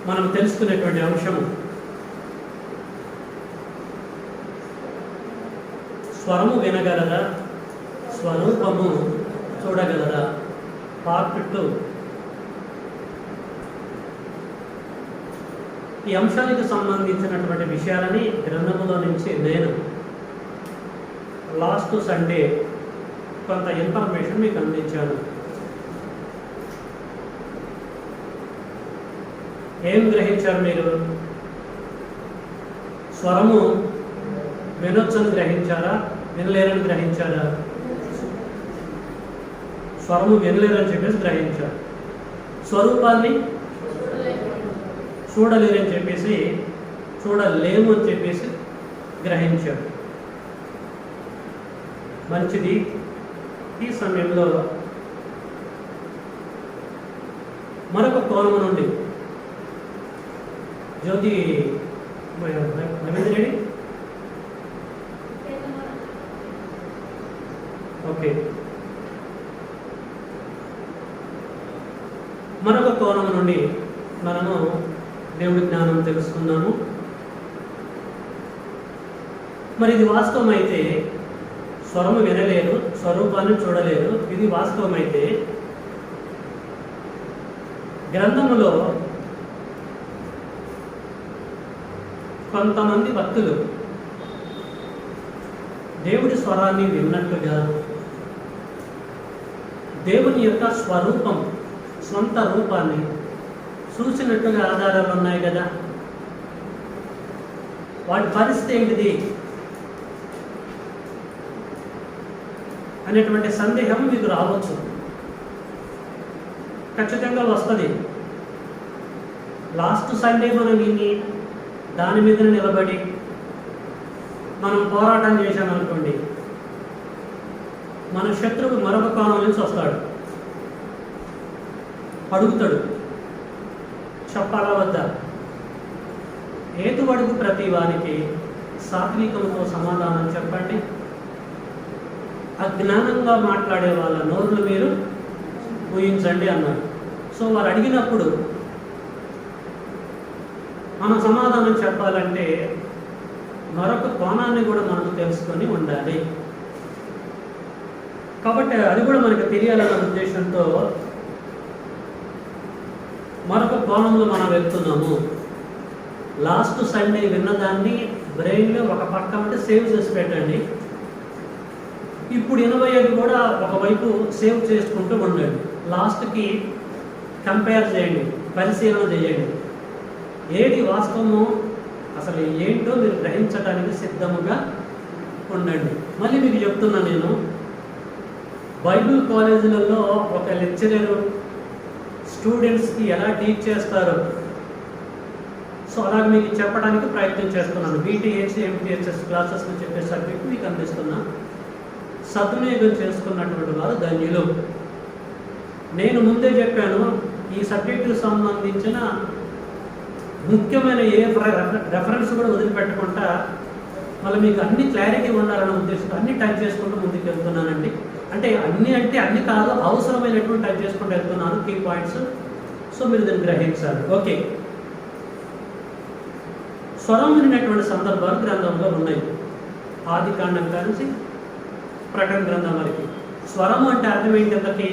మనం తెలుసుకునేటువంటి అంశము స్వరము వినగలదా, స్వరూపము చూడగలదా, పార్ట్ 2. ఈ అంశానికి సంబంధించినటువంటి విషయాలని గ్రంథములో నుంచి నేను లాస్ట్ సండే కొంత ఇన్ఫర్మేషన్ మీకు అందించాను. ఏం గ్రహించారు మీరు? స్వరము వినొచ్చని గ్రహించారా, వినలేరని గ్రహించారా? స్వరము వినలేరని చెప్పేసి గ్రహించారు. స్వరూపాన్ని చూడలేరని చెప్పేసి, చూడలేము అని చెప్పేసి గ్రహించారు. మంచిది. ఈ సమయంలో మరొక కోణము నుండి జ్యోతి రెడీ? ఓకే. మరొక కోణం నుండి మనము దేవుడి జ్ఞానం తెలుసుకున్నాము. మరి ఇది వాస్తవమైతే స్వరము వినలేరు, స్వరూపాన్ని చూడలేరు, ఇది వాస్తవమైతే గ్రంథములో కొంతమంది భక్తులు దేవుడి స్వరాన్ని విన్నట్టుగా, దేవుని యొక్క స్వరూపం, స్వంత రూపాన్ని చూసినట్టుగా ఆధారాలు ఉన్నాయి కదా. వాటి పరిస్థితి ఏంటిది అనేటువంటి సందేహం మీకు రావచ్చు. ఖచ్చితంగా వస్తుంది. లాస్ట్ సండే మనం విని దాని మీద నిలబడి మనం పోరాటం చేశామనుకోండి, మన శత్రువు మరొక కోణం నుంచి వస్తాడు, అడుగుతాడు, చెప్పాలా వద్దా? ఏతువడుగు ప్రతి వానికి సాత్వికంతో సమాధానం చెప్పండి. అజ్ఞానంగా మాట్లాడే వాళ్ళ నోరులు మీరు ఊహించండి అన్నాడు. సో వారు అడిగినప్పుడు మనం సమాధానం చెప్పాలంటే మరొక కోణాన్ని కూడా మనం తెలుసుకొని ఉండాలి. కాబట్టి అది కూడా మనకు తెలియాలన్న ఉద్దేశంతో మరొక కోణంలో మనం వెళ్తున్నాము. లాస్ట్ సండే విన్నదాన్ని బ్రెయిన్లో ఒక పక్క అంటే సేవ్ చేసి పెట్టండి. ఇప్పుడు 85 కూడా ఒకవైపు సేవ్ చేసుకుంటూ ఉండండి. లాస్ట్కి కంపేర్ చేయండి, పరిశీలన చేయండి. ఏది వాస్తవమో అసలు ఏంటో మీరు గ్రహించడానికి సిద్ధముగా ఉండండి. మళ్ళీ మీకు చెప్తున్నా, నేను బైబిల్ కాలేజీలలో ఒక లెక్చరర్ స్టూడెంట్స్కి ఎలా టీచ్ చేస్తారో సో అలాగే మీకు చెప్పడానికి ప్రయత్నం చేస్తున్నాను. బీటీహెచ్ ఎంటీహెచ్ఎస్ క్లాసెస్ అని చెప్పే సబ్జెక్ట్ మీకు అందిస్తున్నా. సద్వినియోగం చేసుకున్నటువంటి వారు ధన్యులు. నేను ముందే చెప్పాను, ఈ సబ్జెక్టుకు సంబంధించిన ముఖ్యమైన ఏ రెఫరెన్స్ కూడా వదిలిపెట్టకుండా మళ్ళీ మీకు అన్ని క్లారిటీ ఉండాలనే ఉద్దేశంతో అన్ని టచ్ చేసుకుంటూ ముందుకు వెళ్తున్నానండి. అంటే అన్ని కాదు, అవసరమైనటువంటి టచ్ చేసుకుంటూ వెళ్తున్నాను, కీ పాయింట్స్. సో మీరు దీన్ని గ్రహించాలి. ఓకే. స్వరం వినేటువంటి సందర్భాలు గ్రంథంలో ఉన్నాయి. ఆది కాండం నుంచి ప్రకటన గ్రంథం వరకు. స్వరము అంటే అర్థం ఏంటి?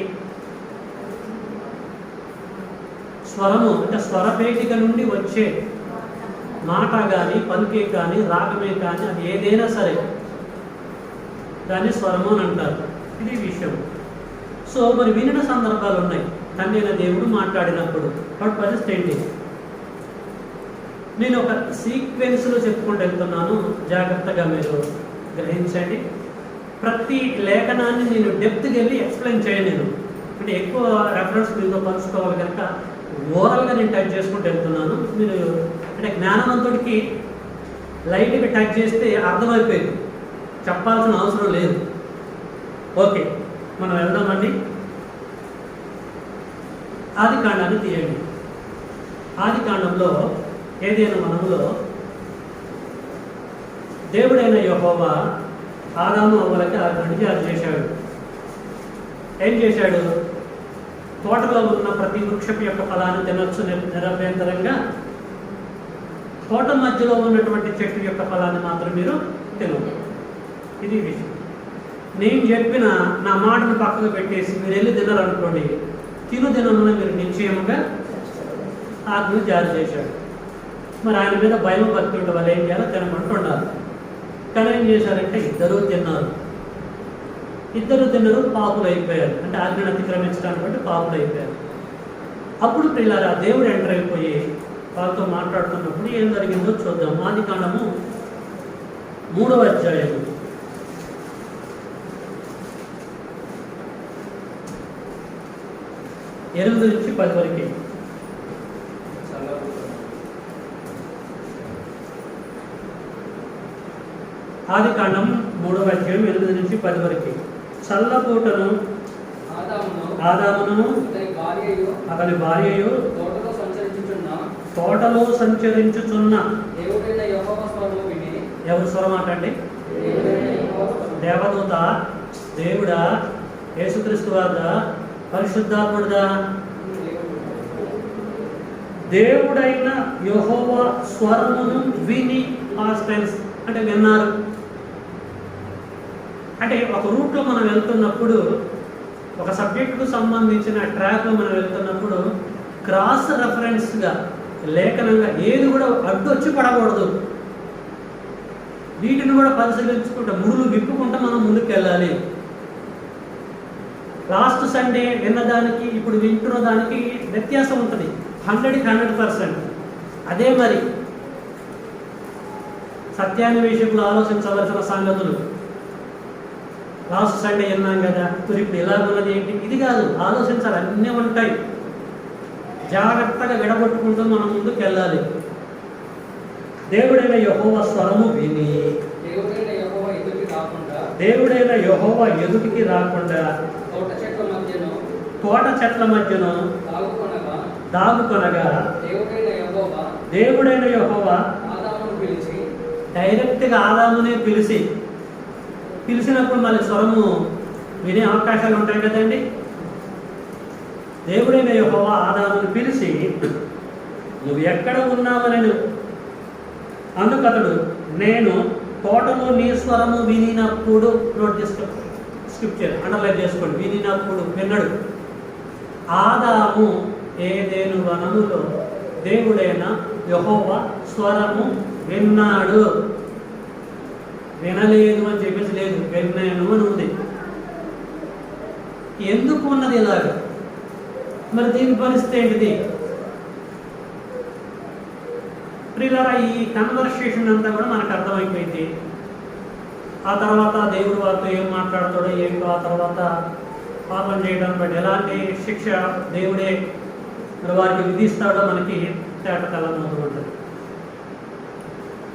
స్వరము అంటే స్వరపేటిక నుండి వచ్చే మాట కానీ, పలికే కానీ, రాగమే కానీ, అది ఏదైనా సరే దాన్ని స్వరము అని అంటారు. ఇది విషయం. సో మరి వినిన సందర్భాలు ఉన్నాయి. తండ్రి అయిన దేవుడు మాట్లాడినప్పుడు వాటి పరిస్థితి ఏంటి? నేను ఒక సీక్వెన్స్లో చెప్పుకుంటూ వెళ్తున్నాను, జాగ్రత్తగా మీరు గ్రహించండి. ప్రతి లేఖనాన్ని నేను డెప్త్కి వెళ్ళి ఎక్స్ప్లెయిన్ చేయలేను. అంటే ఎక్కువ రెఫరెన్స్ మీతో పంచుకోవాలి కనుక ఓవరాల్గా నేను టచ్ చేసుకుంటూ వెళ్తున్నాను. మీరు అంటే జ్ఞానవంతుడికి లైట్గా టచ్ చేస్తే అర్థమైపోయింది, చెప్పాల్సిన అవసరం లేదు. ఓకే, మనం వెళ్దామండి. ఆది కాండాన్ని తీయండి. ఆది కాండంలో ఏదైనా వనంలో దేవుడైన యెహోవా ఆదాము అవ్వలకి అడిగారు చేశాడు. ఏం చేశాడు? తోటలో ఉన్న ప్రతి వృక్షపు యొక్క ఫలాన్ని తినొచ్చు నిరభ్యంతరంగా, తోట మధ్యలో ఉన్నటువంటి చెట్టు యొక్క ఫలాన్ని మాత్రం మీరు తినదు. ఇది విషయం. నేను చెప్పిన నా మాటను పక్కకు పెట్టేసి మీరు వెళ్ళి తినారనుకోండి, తినమున మీరు నిశ్చయముగా ఆజ్ఞ జారీ చేశాడు. మరి ఆయన మీద భయం భక్తి ఉంటే వాళ్ళు ఏం చేయాలో తినమంటున్నారు. కానీ ఏం చేశారంటే ఇద్దరు తిన్నరు పాపులు అయిపోయారు. అంటే ఆజ్ఞను అతిక్రమించడానికి బట్టి పాపులు అయిపోయారు. అప్పుడు పిల్లరా దేవుడు ఎంటర్ అయిపోయి వాళ్ళతో మాట్లాడుతున్నప్పుడు ఏం జరిగిందో చూద్దాం. ఆదికాండము 3వ అధ్యాయం 8 నుంచి 10 వరకు. ఆదికాండం 3వ అధ్యాయం 8 నుంచి 10 వరకు. చల్లపూటను ఆదామును అతని భార్యయు తోటలో సంచరించుచున్న ఎవరు స్వరం అంటండి? దేవదూత, దేవుడా, యేసుక్రీస్తు వారుదా, పరిశుద్ధాత్ముడుదా? దేవుడైన యెహోవా స్వరమును విని, పాస్ట్ టెన్స్ అంటే విన్నారు. అంటే ఒక రూట్లో మనం వెళ్తున్నప్పుడు, ఒక సబ్జెక్టుకు సంబంధించిన ట్రాక్లో మనం వెళ్తున్నప్పుడు క్రాస్ రెఫరెన్స్గా లేఖనంగా ఏది కూడా అడ్డొచ్చి పడకూడదు. వీటిని కూడా పరిశీలించుకుంటా ముడులు విప్పుకుంటా మనం ముందుకు వెళ్ళాలి. లాస్ట్ సండే విన్నదానికి ఇప్పుడు వింటున్న దానికి వ్యత్యాసం ఉంటుంది. 100% అదే మరి సత్యాన్వేషకులు ఆలోచించవలసిన సంగతులు. లాస్ట్ సండే విన్నాం కదా, ఇప్పుడు ఇలాగున్నది ఏంటి, ఇది కాదు, ఆలోచించాలి. అన్నీ ఉంటాయి. జాగ్రత్తగా విడగొట్టుకుంటూ మనం ముందుకు వెళ్ళాలి. దేవుడైన యెహోవా స్వరము విని, దేవుడైన యెహోవా ఎదుటికి రాకుండా తోట చెట్ల మధ్యను దాగుకొనగా దేవుడైన యెహోవా డైరెక్ట్గా ఆదామునే పిలిచినప్పుడు మళ్ళీ స్వరము వినే అవకాశాలు ఉంటాయి కదండి. దేవుడైన యెహోవా ఆదామును పిలిచి, నువ్వు ఎక్కడ ఉన్నావని. అందుకతడు, నేను తోటలో నీ స్వరము వినినప్పుడు, నోట్ చేసుకోండి, స్క్రిప్చర్ అండర్లైన్ చేసుకోండి, వినినప్పుడు విన్నాడు. ఆదాము ఏదేను వనములో దేవుడైన యెహోవా స్వరము విన్నాడు. వినలేదు అని చెప్పేసి లేదు, విన్నాను అని ఉంది. ఎందుకు ఉన్నది ఇలాగ? మరి దీని పరిస్థితి ఏంటిది? ప్రియులారా, ఈ కన్వర్సేషన్ అంతా కూడా మనకు అర్థమైపోయింది. ఆ తర్వాత దేవుడు వారితో ఏం మాట్లాడతాడో ఏంటో, ఆ తర్వాత పాపం చేయడం బట్టి ఎలాంటి శిక్ష దేవుడే మరి వారికి విధిస్తాడో మనకి తేటతెల్లమవుతూ ఉంటుంది.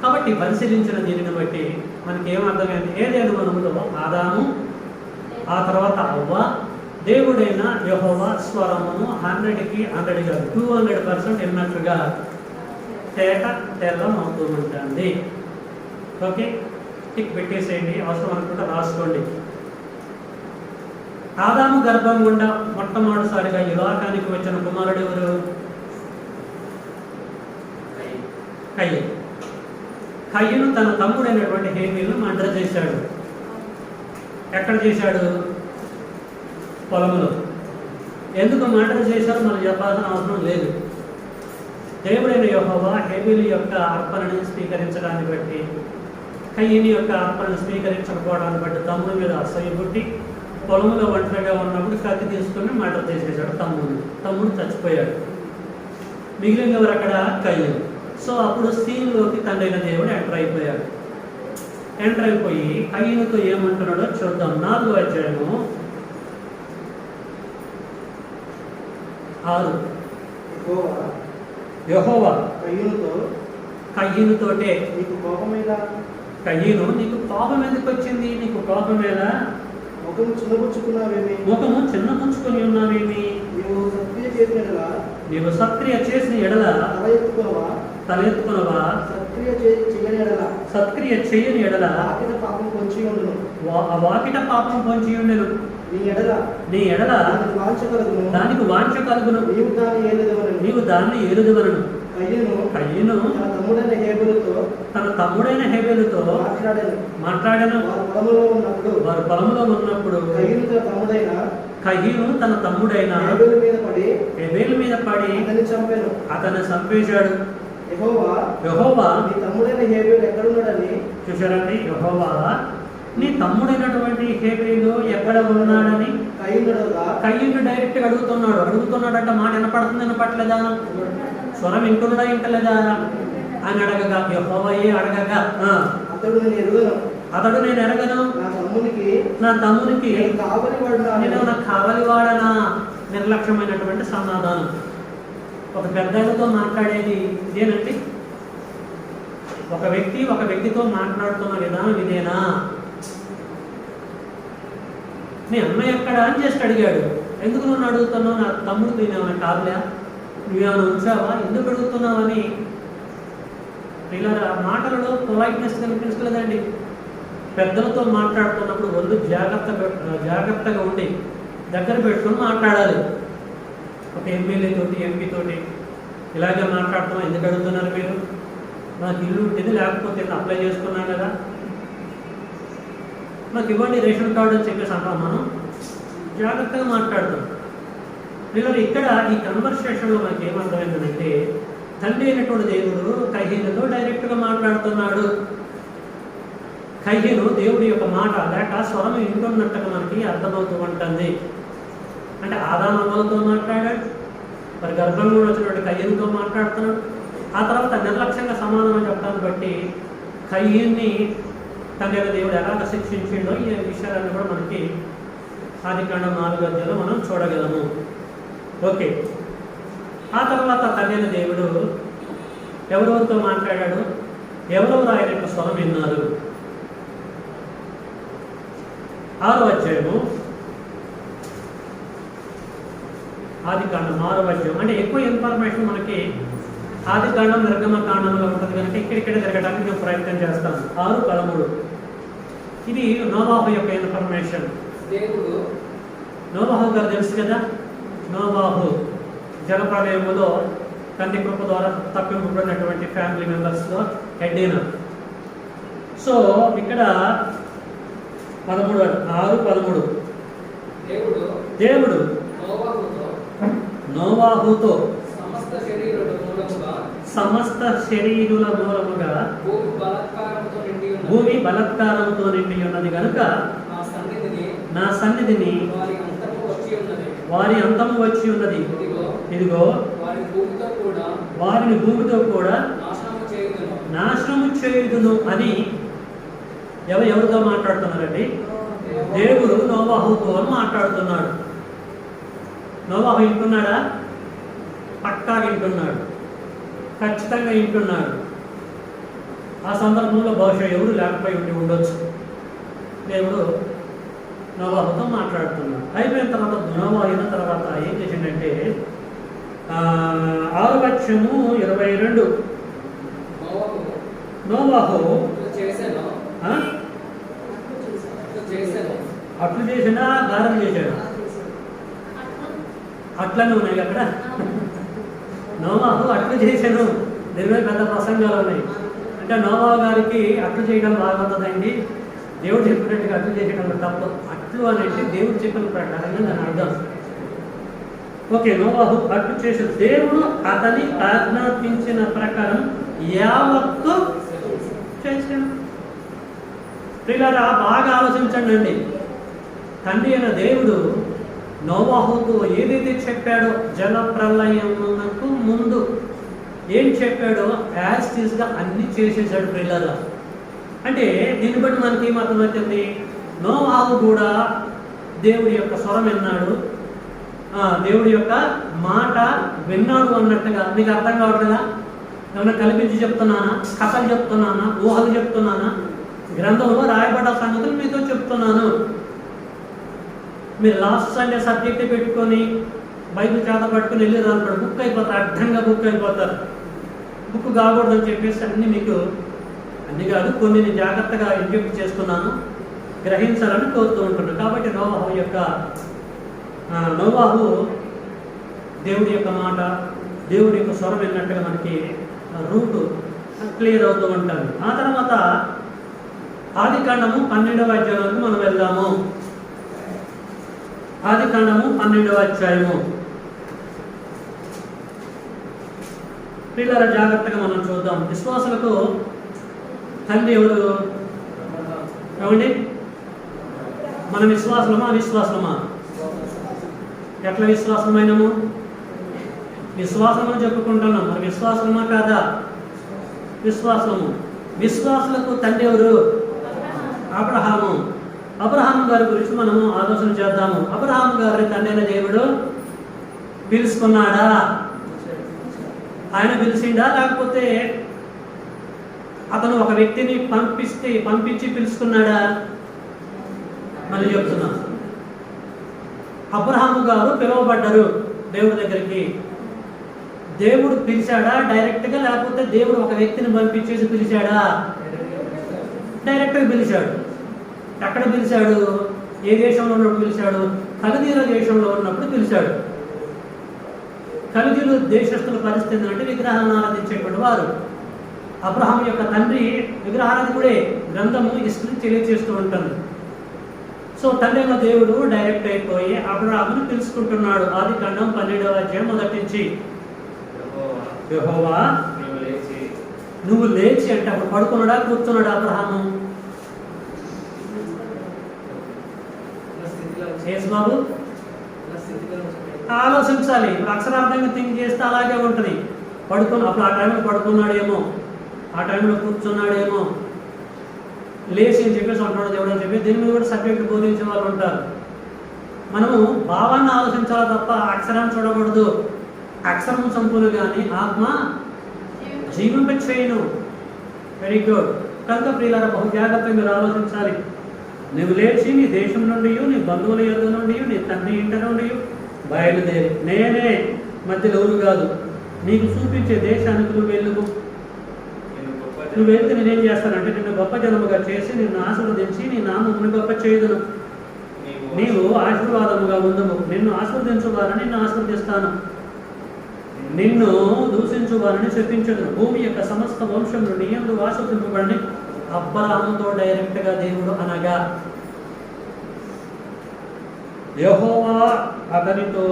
కాబట్టి పరిశీలించిన దీనిని బట్టి మనకి ఏమర్థమైంది? ఏదేను వనములో ఆదాము, ఆ తర్వాత అవ్వ, దేవుడైన యెహోవా స్వరమును 100కి 200% విన్నట్లుగా తెల్లం అవుతూ ఉంటుంది. ఓకే, టిక్ పెట్టేసేయండి, అవసరం అనుకుంటే రాసుకోండి. ఆదాము గర్భం గుండా మొట్టమొదటిసారిగా ఈ లోకానికి వచ్చిన కుమారుడు ఎవరు? కయ్యను తన తమ్ముడైనటువంటి హేబేలును మర్డర్ చేశాడు. ఎక్కడ చేశాడు? పొలంలో. ఎందుకు మర్డర్ చేశారో మనం చెప్పాల్సిన అవసరం లేదు. దేవుడైన యెహోవా హేబేలు యొక్క అర్పణని స్వీకరించడాన్ని బట్టి, కయ్యని యొక్క అర్పణను స్వీకరించకపోవడాన్ని బట్టి తమ్ముడి మీద అసహ్య పుట్టి పొలంలో ఒంటరిగా ఉన్నప్పుడు కత్తి తీసుకుని మర్డర్ చేసేసాడు తమ్ముడు చచ్చిపోయాడు. మిగిలిన ఎవరు అక్కడ? కయ్యను. సో అప్పుడు సీన్లోకి తండ్రైన దేవుడు ఎంటర్ అయిపోయి కయ్యనుతో ఏమంటున్నాడో చూద్దాం. 4వ అధ్యాయము 6. యెహోవా కయ్యనుతోటే, కయ్యను నీకు కోపం ఎందుకు వచ్చింది? నీకు కోపం ఎలా? ముఖము చిన్నపుచ్చుకొని ఉన్నావేమి? నీవు సత్క్రియ చేసిన ఎడల తలెత్తుకునవా? చెయ్యని ఎడల వాకిట పాపం పొంచి ఉండును. వాకిట పాపం పొంచి ఉండెను. నీ ఎడల దానికి వాంఛ కలుగును. నీవు దాన్ని ఏలుదువలను. కయ్యను తన తమ్ముడైన హేబెలుతో మాట్లాడను. వారు పొలంలో ఉన్నప్పుడు కయ్యను తన తమ్ముడైన హేబెలు మీద పడి అతన్ని చంపేశాడు. యెహోవా చూశారండి, యెహోవా నీ తమ్ముడైనటువంటి హేబెలు ఎక్కడ ఉన్నాడని కయ్యను డైరెక్ట్ గా అడుగుతున్నాడంట. మాట వినపట్లేదా, స్వరం వింటలేదా అని అడగగా, యెహోవాయే అడగగా, అతడు నేను ఎరగను, నా తమ్మునికి నేను నాకు కావలివాడనా. నిర్లక్ష్యమైనటువంటి సమాధానం. ఒక పెద్దలతో మాట్లాడేది ఇదేనండి. ఒక వ్యక్తితో మాట్లాడుతున్న విధానం ఇదేనా? నీ అన్నయ్య ఎక్కడ అని చేసి అడిగాడు. ఎందుకు నువ్వు అడుగుతున్నావు? నా తమ్ముడు నేనేమన్నా కాదులే, నువ్వేమైనా ఉంచావా, ఎందుకు అడుగుతున్నావని. ఇలా మాటలలో పొలైట్నెస్ కనిపించలేదండి. పెద్దలతో మాట్లాడుతున్నప్పుడు ఒళ్ళు జాగ్రత్తగా ఉండి దగ్గర పెట్టుకుని మాట్లాడాలి. ఒక ఎమ్మెల్యే తోటి, ఎంపీ తోటి ఇలాగే మాట్లాడుతున్నాం. ఎందుకు అడుగుతున్నారు మీరు? నాకు ఇల్లు ఉంటుంది, లేకపోతే అప్లై చేసుకున్నాను కదా, నాకు ఇవ్వండి రేషన్ కార్డు అని చెప్పేసి అంటాం. మనం జాగ్రత్తగా మాట్లాడతాం. పిల్లలు ఇక్కడ ఈ కన్వర్సేషన్లో మనకి ఏమర్థమైందంటే, తండ్రి అయినటువంటి దేవుడు కయ్యనుతో డైరెక్ట్గా మాట్లాడుతున్నాడు. కయ్యను దేవుడి యొక్క మాట లేక స్వరం వింటున్నట్టుగా మనకి అర్థమవుతూ ఉంటుంది. అంటే ఆదామవ్వలతో మాట్లాడాడు, మరి గర్భంలో వచ్చినటువంటి కయ్యనుతో మాట్లాడుతున్నాడు. ఆ తర్వాత నిర్లక్ష్యంగా సమాధానం చెప్పడాన్ని బట్టి కయ్యన్ని తండ్రి దేవుడు ఎలాగ శిక్షించిండో ఈ విషయాలన్నీ కూడా మనకి ఆదికాండం 4 మనం చూడగలము. ఓకే, ఆ తర్వాత తండ్రి దేవుడు ఎవరెవరితో మాట్లాడాడు, ఎవరెవరు ఆయన యొక్క స్వరం విన్నారు. 6వ అధ్యాయము, ఆదికాండం 6వ అధ్యాయం. అంటే ఎక్కువ ఇన్ఫర్మేషన్ మనకి ఆదికాండం నిర్గమకాండంలో ఉంటుంది కనుక ఇక్కడిక్కడ జరగడానికి నేను ప్రయత్నం చేస్తాను. 6:13 ఇది నోవాహు యొక్క ఇన్ఫర్మేషన్. నోవాహు గారు తెలుసు కదా, నోవాహు జలప్రలయములో తండ్రి కృప ద్వారా తప్పింపబడినటువంటి ఫ్యామిలీ మెంబర్స్లో హెడ్ అయిన. సో ఇక్కడ 6:13 దేవుడు నోవాహుతో సమస్త శరీరుల మూలముగా భూమి బలత్కారంతో నిండి ఉన్నది కనుక నా సన్నిధిని వారి అంతము వచ్చి ఉన్నది. ఇదిగో వారిని భూమితో కూడా నాశనము చేయుదును అని ఎవరితో మాట్లాడుతున్నారండి? దేవుడు నోవాహుతో మాట్లాడుతున్నాడు. నోవాహు వింటున్నాడా? పక్కా వింటున్నాడు, ఖచ్చితంగా వింటున్నాడు. ఆ సందర్భంలో బహుశా ఎవరు లేకపోయి ఉండొచ్చు. దేవుడు నోవాహుతో మాట్లాడుతున్నాడు. అయిపోయిన తర్వాత నోవాహు అయిన తర్వాత ఏం చేసిందంటే 6:22 నోవాహు అట్లు చేసినా గారం చేశాడు. అట్లనే ఉన్నాయి అక్కడ. నోవాహు అట్లు చేశాను, దీనిపై పెద్ద ప్రసంగాలు ఉన్నాయి. అంటే నోవాహు గారికి అట్లు చేయడం బాగుంటుందండి, దేవుడు చెప్పినట్టుగా అట్లు చేయడం తప్పు. అట్లు అనేది దేవుడు చెప్పిన ప్రకారంగా దాని అర్థం. ఓకే, నోవాహు అట్లు చేసిన దేవుడు అతని ఆజ్ఞాపించిన ప్రకారం యావత్తు చేశాడు. పిల్లరా బాగా ఆలోచించండి అండి. తండ్రి అయిన దేవుడు నోవాహుతో ఏదైతే చెప్పాడో, జల ప్రళయమునకు ముందు ఏం చెప్పాడో యాజ్ టీజ్గా అన్ని చేసేసాడు. పిల్లరా అంటే దీన్ని బట్టి మనకి ఏమర్థమవుతుంది? నోవాహు కూడా దేవుడి యొక్క స్వరం విన్నాడు, దేవుడి యొక్క మాట విన్నాడు అన్నట్టుగా. మీకు అర్థం కావట్లేదా? ఏమైనా కల్పించి చెప్తున్నానా, కథలు చెప్తున్నానా, ఊహలు చెప్తున్నానా? గ్రంథంలో రాయబడ్డ సంగతులు మీతో చెప్తున్నాను. మీరు లాస్ట్ సండే సబ్జెక్ట్ పెట్టుకొని బైబిల్ చేత పట్టుకొని వెళ్ళి రానుకోండి, బుక్ అయిపోతారు, అడ్డంగా బుక్ అయిపోతారు. బుక్ కాకూడదని చెప్పేసి అన్నీ మీకు అన్ని కాదు, కొన్ని నేను జాగ్రత్తగా ఇంజెక్ట్ చేస్తున్నాను, గ్రహించాలని కోరుతూ ఉంటున్నాను. కాబట్టి నోవాహు దేవుడి యొక్క మాట, దేవుడి యొక్క స్వరం విన్నట్టుగా మనకి రూట్ క్లియర్ అవుతూ ఉంటుంది. ఆ తర్వాత ఆదికాండము 12వ అధ్యాయంలోకి మనం వెళ్దాము. ఆదికాండము 12వ అధ్యాయము. పిల్లల జాగ్రత్తగా మనం చూద్దాం. విశ్వాసులకు తండ్రి ఎవరు? ఏమండి, మన విశ్వాసమా అవిశ్వాసమా? ఎట్లా విశ్వాసమైనము? విశ్వాసమని చెప్పుకుంటున్నాం, మరి విశ్వాసమా కాదా? విశ్వాసము. విశ్వాసులకు తండ్రి ఎవరు? అబ్రహాము. అబ్రహాము గారి గురించి మనము ఆలోచన చేద్దాము. అబ్రహాము గారి తండ్రి అయిన దేవుడు పిలుచుకున్నాడా? ఆయన పిలిచిండా, లేకపోతే అతను ఒక వ్యక్తిని పంపించి పిలుచుకున్నాడా? మళ్ళీ చెప్తున్నా, అబ్రహాము గారు పిలువబడ్డారు దేవుడి దగ్గరికి. దేవుడు పిలిచాడా డైరెక్ట్గా, లేకపోతే దేవుడు ఒక వ్యక్తిని పంపించేసి పిలిచాడా? డైరెక్ట్గా పిలిచాడు. ఎక్కడ పిలిచాడు? ఏ దేశంలో ఉన్నప్పుడు పిలిచాడు? కల్దీయుల దేశంలో ఉన్నప్పుడు పిలిచాడు. కల్దీయుల దేశస్తుల పరిస్థితి అంటే విగ్రహాలను ఆరాధించేటువంటి వారు. అబ్రహాం యొక్క తండ్రి విగ్రహారాధికుడే. గ్రంథము హిస్టరీ తెలియజేస్తూ ఉంటుంది. సో తండ్రి అయిన దేవుడు డైరెక్ట్ అయిపోయి అబ్రహామును పిలుచుకుంటున్నాడు. ఆదికాండం 12వ అధ్యాయం మొదటి నుంచి. యెహోవా నువ్వు లేచి అంటే అప్పుడు పడుకున్నాడా కూర్చున్నాడా అబ్రహాము? బాబు ఆలోచించాలి. ఇప్పుడు అక్షరార్థంగా థింక్ చేస్తే అలాగే ఉంటుంది. అప్పుడు ఆ టైంలో పడుకున్నాడేమో, ఆ టైంలో కూర్చున్నాడేమో, లేచి అని చెప్పేసి అంటున్నాడు దేవుడు అని చెప్పి దీని మీద కూడా సబ్జెక్ట్ బోధించే వాళ్ళు ఉంటారు. మనము భావాన్ని ఆలోచించాలి తప్ప అక్షరాన్ని చూడకూడదు. అక్షరం సంపూర్ణ కానీ ఆత్మ జీవింపచేయును. Very good. కనుక ప్రియులారా, బహు జాగ్రత్తగా మీరు ఆలోచించాలి. నువ్వు లేచి నీ దేశం నుండి, నీ బంధువుల యొద్ద నుండి, నీ తండ్రి ఇంటి నుండి బయలుదేరి నేనే మధ్యలో ఎవరు కాదు నీకు చూపించే దేశానికి నువ్వు వెళ్ళుము. నువ్వు వెళ్తే నేనేం చేస్తానంటే నిన్ను గొప్ప జనముగా చేసి నిన్ను ఆశీర్వదించి నీ నామమును గొప్ప చేయుదును. నీవు ఆశీర్వాదముగా ఉందము. నిన్ను ఆశీర్వదించువారని నిన్ను ఆశీర్వదిస్తాను, నిన్ను దూషించువారని శపించదును. భూమి యొక్క సమస్త వంశం నుండి యందు ఆశీర్వదింపబడని అబ్రహాముతో డైరెక్ట్గా దేవుడు అనగా, యెహోవా అతనితో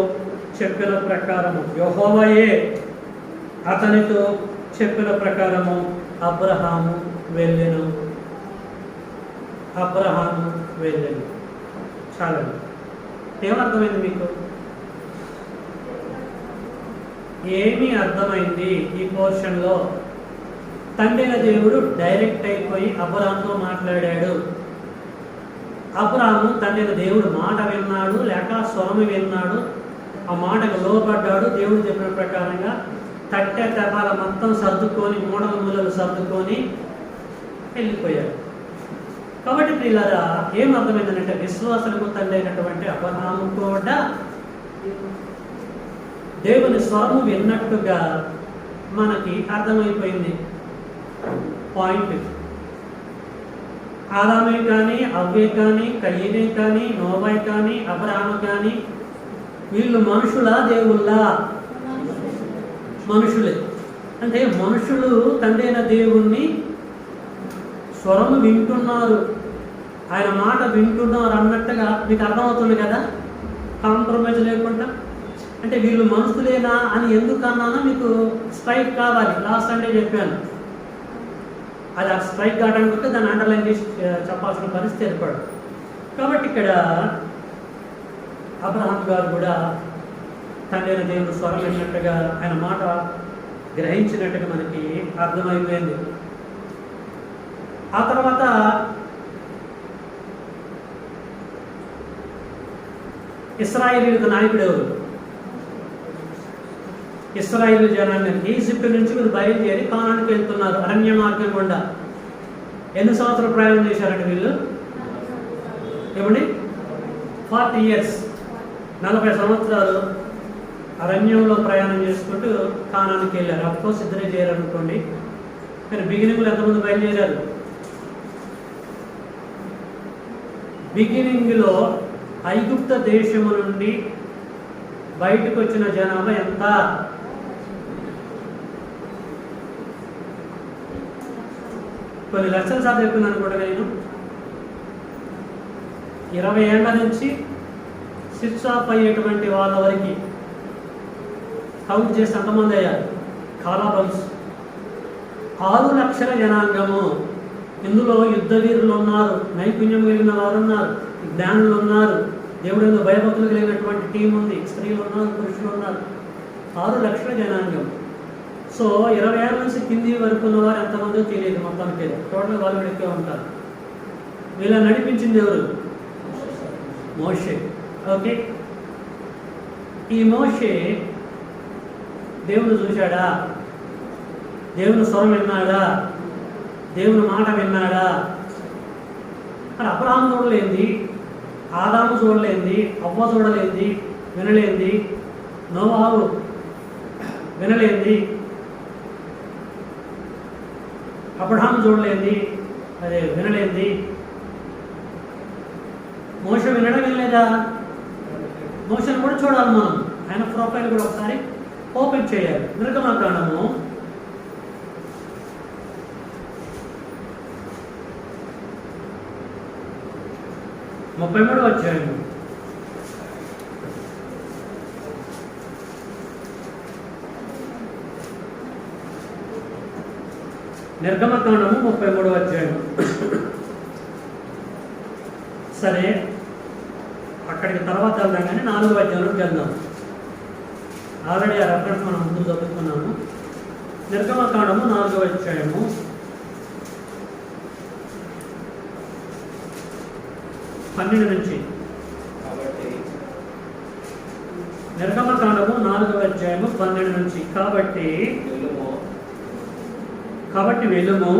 చెప్పిన ప్రకారము, యెహోవాయే అతనితో చెప్పిన ప్రకారము అబ్రహాము వెళ్ళెను. అబ్రహాము వెళ్ళెను. చాలండి. ఏమర్థమైంది మీకు? ఏమి అర్థమైంది ఈ పోర్షన్లో? తండ్రి దేవుడు డైరెక్ట్ అయిపోయి అబ్రహాముతో మాట్లాడాడు. అబ్రహాము తండ్రి దేవుడు మాట విన్నాడు, లేక స్వరము విన్నాడు, ఆ మాటకు లోపడ్డాడు. దేవుడు చెప్పిన ప్రకారంగా తట్టె తెపాల మొత్తం సర్దుకొని, మూలలు సర్దుకొని వెళ్ళిపోయాడు. కాబట్టి ప్రియులారా, ఏం అర్థమైందంటే విశ్వాసులకు తండ్రి అయినటువంటి అబ్రహాము కూడా దేవుని స్వరము విన్నట్టుగా మనకి అర్థమైపోయింది. పాయింట్. ఆదామే కానీ, అవ్వే కానీ, కయ్యనే కానీ, నోవాయ్ కానీ, అబ్రహాము కానీ వీళ్ళు మనుషులా దేవుళ్ళా? మనుషులే. అంటే మనుషులు తండ్రి అయిన దేవుణ్ణి స్వరము వింటున్నారు, ఆయన మాట వింటున్నారు అన్నట్టుగా మీకు అర్థమవుతుంది కదా, కాంప్రమైజ్ లేకుండా. అంటే వీళ్ళు మనుషులేనా అని ఎందుకు అన్నానో మీకు స్ట్రైక్ కావాలి. లాస్ట్ సండే చెప్పాను. అది ఆ స్ట్రైక్ కావడానికి దాన్ని అండర్లైన్ చేసి చెప్పాల్సిన పరిస్థితి ఏర్పడు. కాబట్టి ఇక్కడ అబ్రహాం గారు కూడా తండ్రి అయిన దేవుడు స్వరం విన్నట్టుగా, ఆయన మాట గ్రహించినట్టుగా మనకి అర్థమైపోయింది. ఆ తర్వాత ఇశ్రాయేలీయులకు నాయకుడు ఎవరు? ఇశ్రాయేలు జనాన్ని ఈజిప్ట్ నుంచి వీళ్ళు బయలుదేరి కానానికి వెళ్తున్నారు అరణ్య మార్గం గుండా. ఎన్ని సంవత్సరాలు ప్రయాణం చేశారంటే వీళ్ళు? ఏమండి? 40 years, 40 సంవత్సరాలు అరణ్యంలో ప్రయాణం చేసుకుంటూ కానానికి వెళ్ళారు. అఫ్కోర్స్ ఇద్దరే చేరారు అనుకోండి, కానీ బిగినింగ్లో ఎంతమంది బయలుదేరారు? బిగినింగ్లో ఐగుప్త దేశము నుండి బయటకు వచ్చిన జనాభా ఎంత? కొన్ని లక్షల సార్లు చెప్తున్నాను కూడా నేను. 20 ఏళ్ల నుంచి స్విచ్ ఆఫ్ అయ్యేటువంటి వాళ్ళ వరకు కౌంట్ చేసి ఎంతమంది అయ్యారు? కాలాబల్స్ 6 లక్షల జనాంగము. ఇందులో యుద్ధ వీరులు ఉన్నారు, నైపుణ్యం కలిగిన వారు ఉన్నారు, జ్ఞానులు ఉన్నారు, దేవుడు భయభక్తులు కలిగినటువంటి టీం ఉంది, స్త్రీలు ఉన్నారు, పురుషులు ఉన్నారు. 6 లక్షల జనాంగం. సో 20 ఏళ్ళ నుంచి కింది వరకు ఉన్న వారు ఎంతమందో తెలియదు, మొత్తానికి టోటల్ వాళ్ళు ఎక్కువ ఉంటారు. వీళ్ళ నడిపించింది ఎవరు? మోషే. ఓకే, ఈ మోషే దేవుని చూశాడా? దేవుని స్వరం విన్నాడా? దేవుని మాట విన్నాడా? మరి అబ్రహాము చూడలేంది, ఆదాము చూడలేంది, అవ్వ చూడలేంది, వినలేంది, నోవాహు వినలేంది, అబ్రహాము చూడలేంది, అదే వినలేంది. మోషే వినడం వినలేదా? మోషను కూడా చూడాలి మనం. ఆయన ప్రొఫైల్ కూడా ఒకసారి ఓపెన్ చేయాలి. నిర్గమకాండము 33వ అధ్యాయం. నిర్గమకాండము 33వ అధ్యాయం. సరే, అక్కడికి తర్వాత వెళ్దాం కానీ 4వ అధ్యాయంలోకి వెళ్దాం. ఆల్రెడీ ఆ రెఫరెన్స్ మనం ముందు చదువుకున్నాము. నిర్గమకాండము 4వ అధ్యాయము 12 నుంచి. నిర్గమకాండము 4వ అధ్యాయము 12 నుంచి. కాబట్టి వెలుము.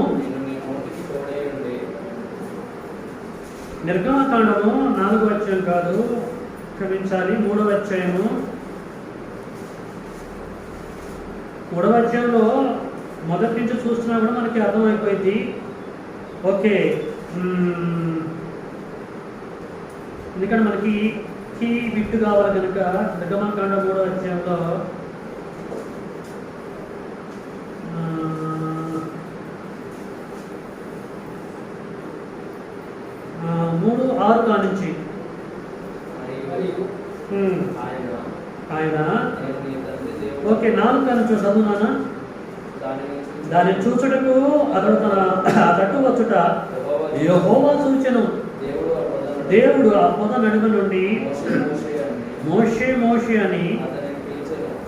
నిర్గమకాండము 4వ అధ్యాయం కాదు, క్షమించాలి, 3వ అధ్యాయము. 3వ అధ్యాయంలో మొదటి నుంచి చూస్తున్నా కూడా మనకి అర్థమైపోయింది. ఓకే, ఎందుకంటే మనకి కీ బిట్ కావాలి కనుక నిర్గమకాండ 3వ అధ్యాయంలో 3:6 కానించి ఆయన ఓకే 4 కానించి చదువునానా. దాన్ని చూచుటకు అతడు వచ్చుట యెహోవా సూచెను. దేవుడు ఆ పొద నడుమ నుండి మోషే మోషే అని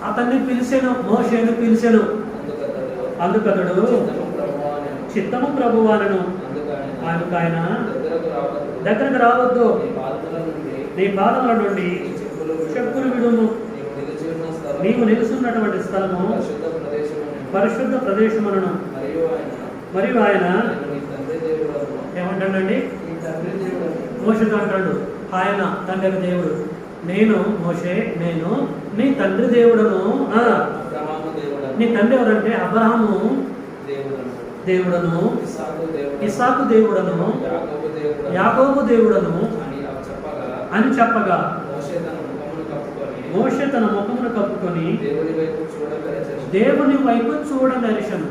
అతన్ని పిలిచెను. మోషేను పిలిచెను. అందుకతడు చిత్తము ప్రభువానను. ఆయన దగ్గరకు రావద్దు, నీ పాదముల నుండి చెప్పులు విడుము. నీవు నిలుస్తున్నటువంటి స్థలము పరిశుద్ధ ప్రదేశములను. మరియు ఆయన ఏమంటాడండి? మోషేతో అంటాడు, ఆయన తండ్రి దేవుడు, నేను మోషే, నేను నీ తండ్రి దేవుడను. నీ తండ్రి ఎవరంటే అబ్రహాము దేవుడను, ఇస్సాకు దేవుడను, యాకోబు దేవుడను అని చెప్పగా మోషే తన ముఖమును కప్పుకొని దేవుని వైపు చూడనరిశను.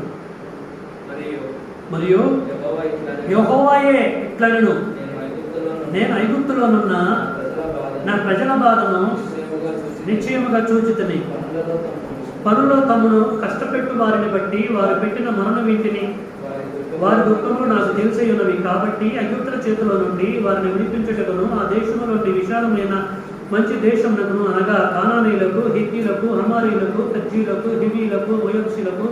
మరియు యెహోవాయే ఇట్లనెను, నేను ఐగుప్తులోనున్న నా ప్రజల బాధను నిశ్చయముగా చూచితిని. పనులో తమను కష్టపెట్టు వారిని బట్టి వారు పెట్టిన మరణ వీటిని వారి దుఃఖములు నాకు తెలిసి ఉన్నవి. కాబట్టి ఐగుప్తుల చేతిలో నుండి వారిని విడిపించుటకును ఆ దేశంలో నుండి విశాలమైన మంచి దేశమునకును, అనగా కానానీయులకు, హిత్తీలకు, హమారీలకు, కజ్జీలకు, హివీలకు, మోయబ్సీలకు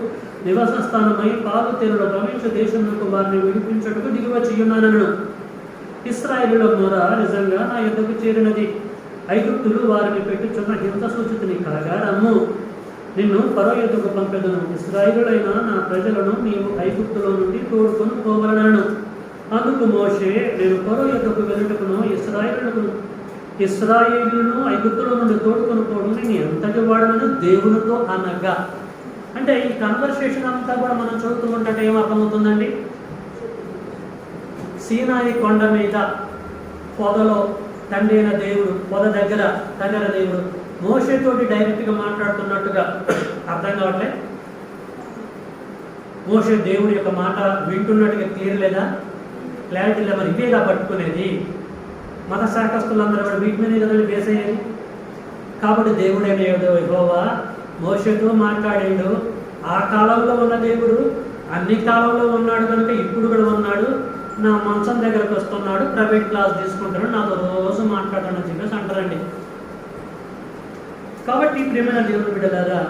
నివాస స్థానమై పాలు తేనెల ప్రవేశ దేశమునకు వారిని విడిపించుటకు దిగువచ్చి ఉన్నానను. ఇశ్రాయేలుల మొర నిజంగా నా యొద్దకు చేరినది. ఐగుప్తులు వారిని పెట్టుచున్న హింస సూచితిని కాగా రమ్ము, నిన్ను ఫరో యొద్దకు పంపెదను. ఇశ్రాయేలులైన నా ప్రజలను నీవు ఐగుప్తులో నుండి తోడుకొని పోవలనను. అందుకు మోషే, నేను ఫరో యొద్దకు వెళ్ళుటకును ఇశ్రాయేలును ఐగుప్తులో నుండి తోడుకొని పోవడం నేను ఎంతటి వాడనను దేవునితో అనగా. అంటే ఈ కన్వర్సేషన్ అంతా కూడా మనం చదువుతూ ఉంటే ఏమర్థమవుతుందండి? సీనాయి కొండ మీద పొదలో తండ్రి అయిన దేవుడు, పొద దగ్గర తండ్రి అయిన దేవుడు మోషేతోటి డైరెక్ట్గా మాట్లాడుతున్నట్టుగా అర్థం కావట్లే? మోషే దేవుడి యొక్క మాట వింటున్నట్టుగా క్లియర్ లేదా? క్లారిటీ లేదా? మరి ఇవేగా పట్టుకునేది. మత శాఖస్తులందరూ కూడా వీటి మీద కదండి బేస్ అయ్యేది. కాబట్టి దేవుడైన యెహోవా మోషేతో మాట్లాడాడు. ఆ కాలంలో ఉన్న దేవుడు అన్ని కాలంలో ఉన్నాడు కనుక ఇప్పుడు కూడా ఉన్నాడు. నా మంచం దగ్గరకు వస్తున్నాడు, ప్రైవేట్ క్లాస్ తీసుకుంటాడు, నాతో రోజు మాట్లాడాలని చెప్పేసి అంటారండి. కాబట్టి ప్రేమైన దేవుని బిడ్డలారా,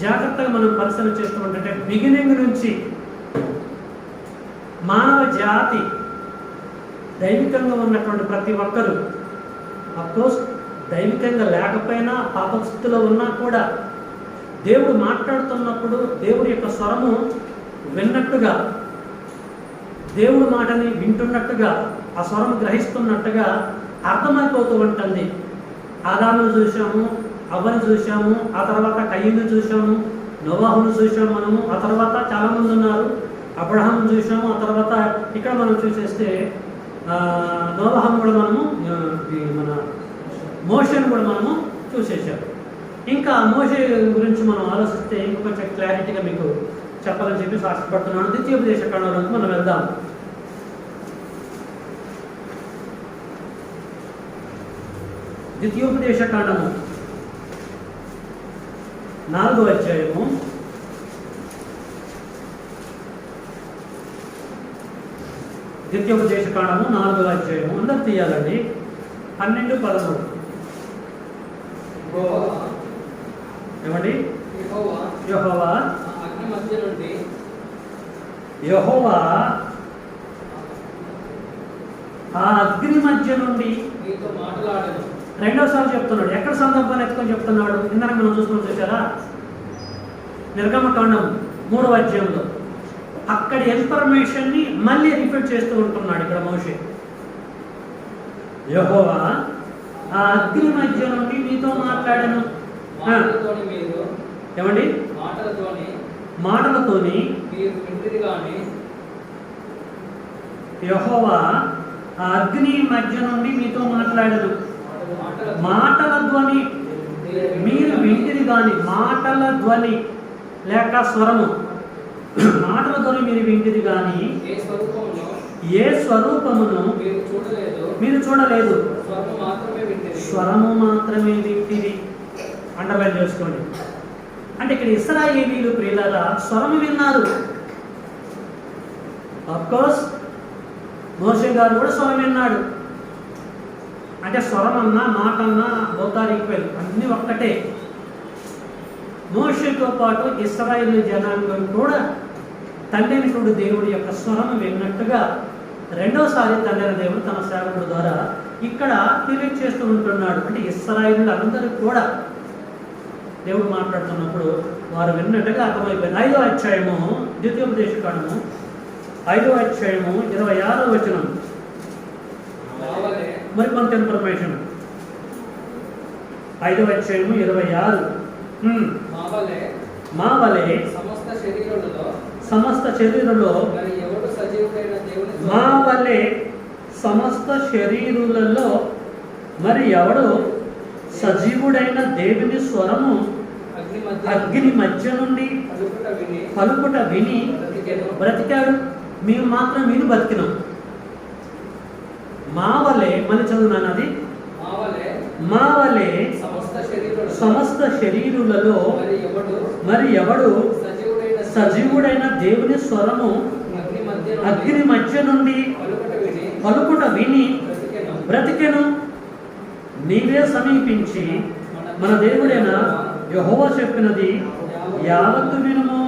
జాగ్రత్తగా మనం పరిశీలన చేస్తూ ఉంటే బిగినింగ్ నుంచి మానవ జాతి దైవికంగా ఉన్నటువంటి ప్రతి ఒక్కరూ, అఫ్కోర్స్ దైవికంగా లేకపోయినా పాపస్థితిలో ఉన్నా కూడా దేవుడు మాట్లాడుతున్నప్పుడు దేవుడి యొక్క స్వరము విన్నట్టుగా, దేవుడు మాటని వింటున్నట్టుగా, ఆ స్వరం గ్రహిస్తున్నట్టుగా అర్థమైపోతూ ఉంటుంది. ఆదామును చూసాము, అవ్వను చూసాము, ఆ తర్వాత కయ్యను చూసాము, నోవాహును చూసాము మనము, ఆ తర్వాత చాలామంది ఉన్నారు, అబ్రహాం చూసాము, ఆ తర్వాత ఇక్కడ మనం చూసేస్తే నోవాహం కూడా మనము మన మోషేను కూడా మనము చూసేసాము. ఇంకా మోషే గురించి మనం ఆలోచిస్తే ఇంకొంచెం క్లారిటీగా మీకు చెప్పాలని చెప్పి ఆశపడుతున్నాను. ద్వితీయోపదేశ కాండంలోకి మనం వెళ్దాం. ద్వితీయోపదేశ కాండము 4వ అధ్యాయము 4వ అధ్యాయము అందరు తీయాలండి. 12-13 ఏమండి? యెహోవా ఆ అగ్ని మధ్య నుండి రెండోసారి చెప్తున్నాడు. ఎక్కడ సందర్భాన్ని ఎత్తుకొని చెప్తున్నాడు? ఇందాక మనం చూసారా? నిర్గమకాండం 3వ అధ్యాయంలో అక్కడి ఇన్ఫర్మేషన్ని మళ్ళీ రిపీట్ చేస్తూ ఉంటున్నాడు ఇక్కడ మోషే. యెహోవా ఆ అగ్ని మధ్య నుండి మీతో మాట్లాడాను. ఏమండి? మాటలతోని యెహోవా ఆ అగ్ని మధ్య నుండి మీతో మాట్లాడను. మాటల ధ్వని మీరు వింటిది కానీ, మాటల ధ్వని లేక స్వరము, మాటల ధ్వని మీరు వింటిది కానీ ఏ స్వరూపమును మీరు చూడలేదు, స్వరము మాత్రమే వింటిది. అండర్లైన్ చేసుకోండి. అంటే ఇక్కడ ఇశ్రాయేలీయులు ప్రియులారా స్వరము విన్నారు. అఫ్కోర్స్ మోషే గారు కూడా స్వరం విన్నాడు. అంటే స్వరం అన్నా మాట అన్నా బోతారు ఈక్వల్, అన్నీ ఒక్కటే. మోషేతో పాటు ఇశ్రాయేలు జనాంగం కూడా తండ్రిని దేవుడి యొక్క స్వరం విన్నట్టుగా రెండోసారి తండ్రి దేవుడు తన సేవకుడు ద్వారా ఇక్కడ తెలియజేస్తూ ఉంటున్నాడు. అంటే ఇశ్రాయేలు అందరూ కూడా దేవుడు మాట్లాడుతున్నప్పుడు వారు విన్నట్టుగా అర్థమైపోయింది. 5వ అధ్యాయము ద్వితీయోపదేశ కాండము 5వ అధ్యాయము 26వ వచనం. మరి కొంత ఇన్ఫర్మేషన్. 5వ అధ్యాయము 26. మా వలె సమస్త శరీరులలో మా వలె సమస్త శరీరులలో మరి ఎవడు సజీవుడైన దేవుని స్వరము అగ్ని మధ్య నుండి పలుకుట విని బ్రతికాడు. మేము మాత్రం విని బతికినాం. మా వలె మళ్ళీ చదువున్నాను అది. మా వలె సమస్త శరీరులలో మరి ఎవడు సజీవుడైన దేవుని స్వరము అగ్ని మధ్య నుండి పలుకుట విని బ్రతికెను. నీవే సమీపించి మన దేవుడైన యెహోవా చెప్పినది యావత్తు వినుము.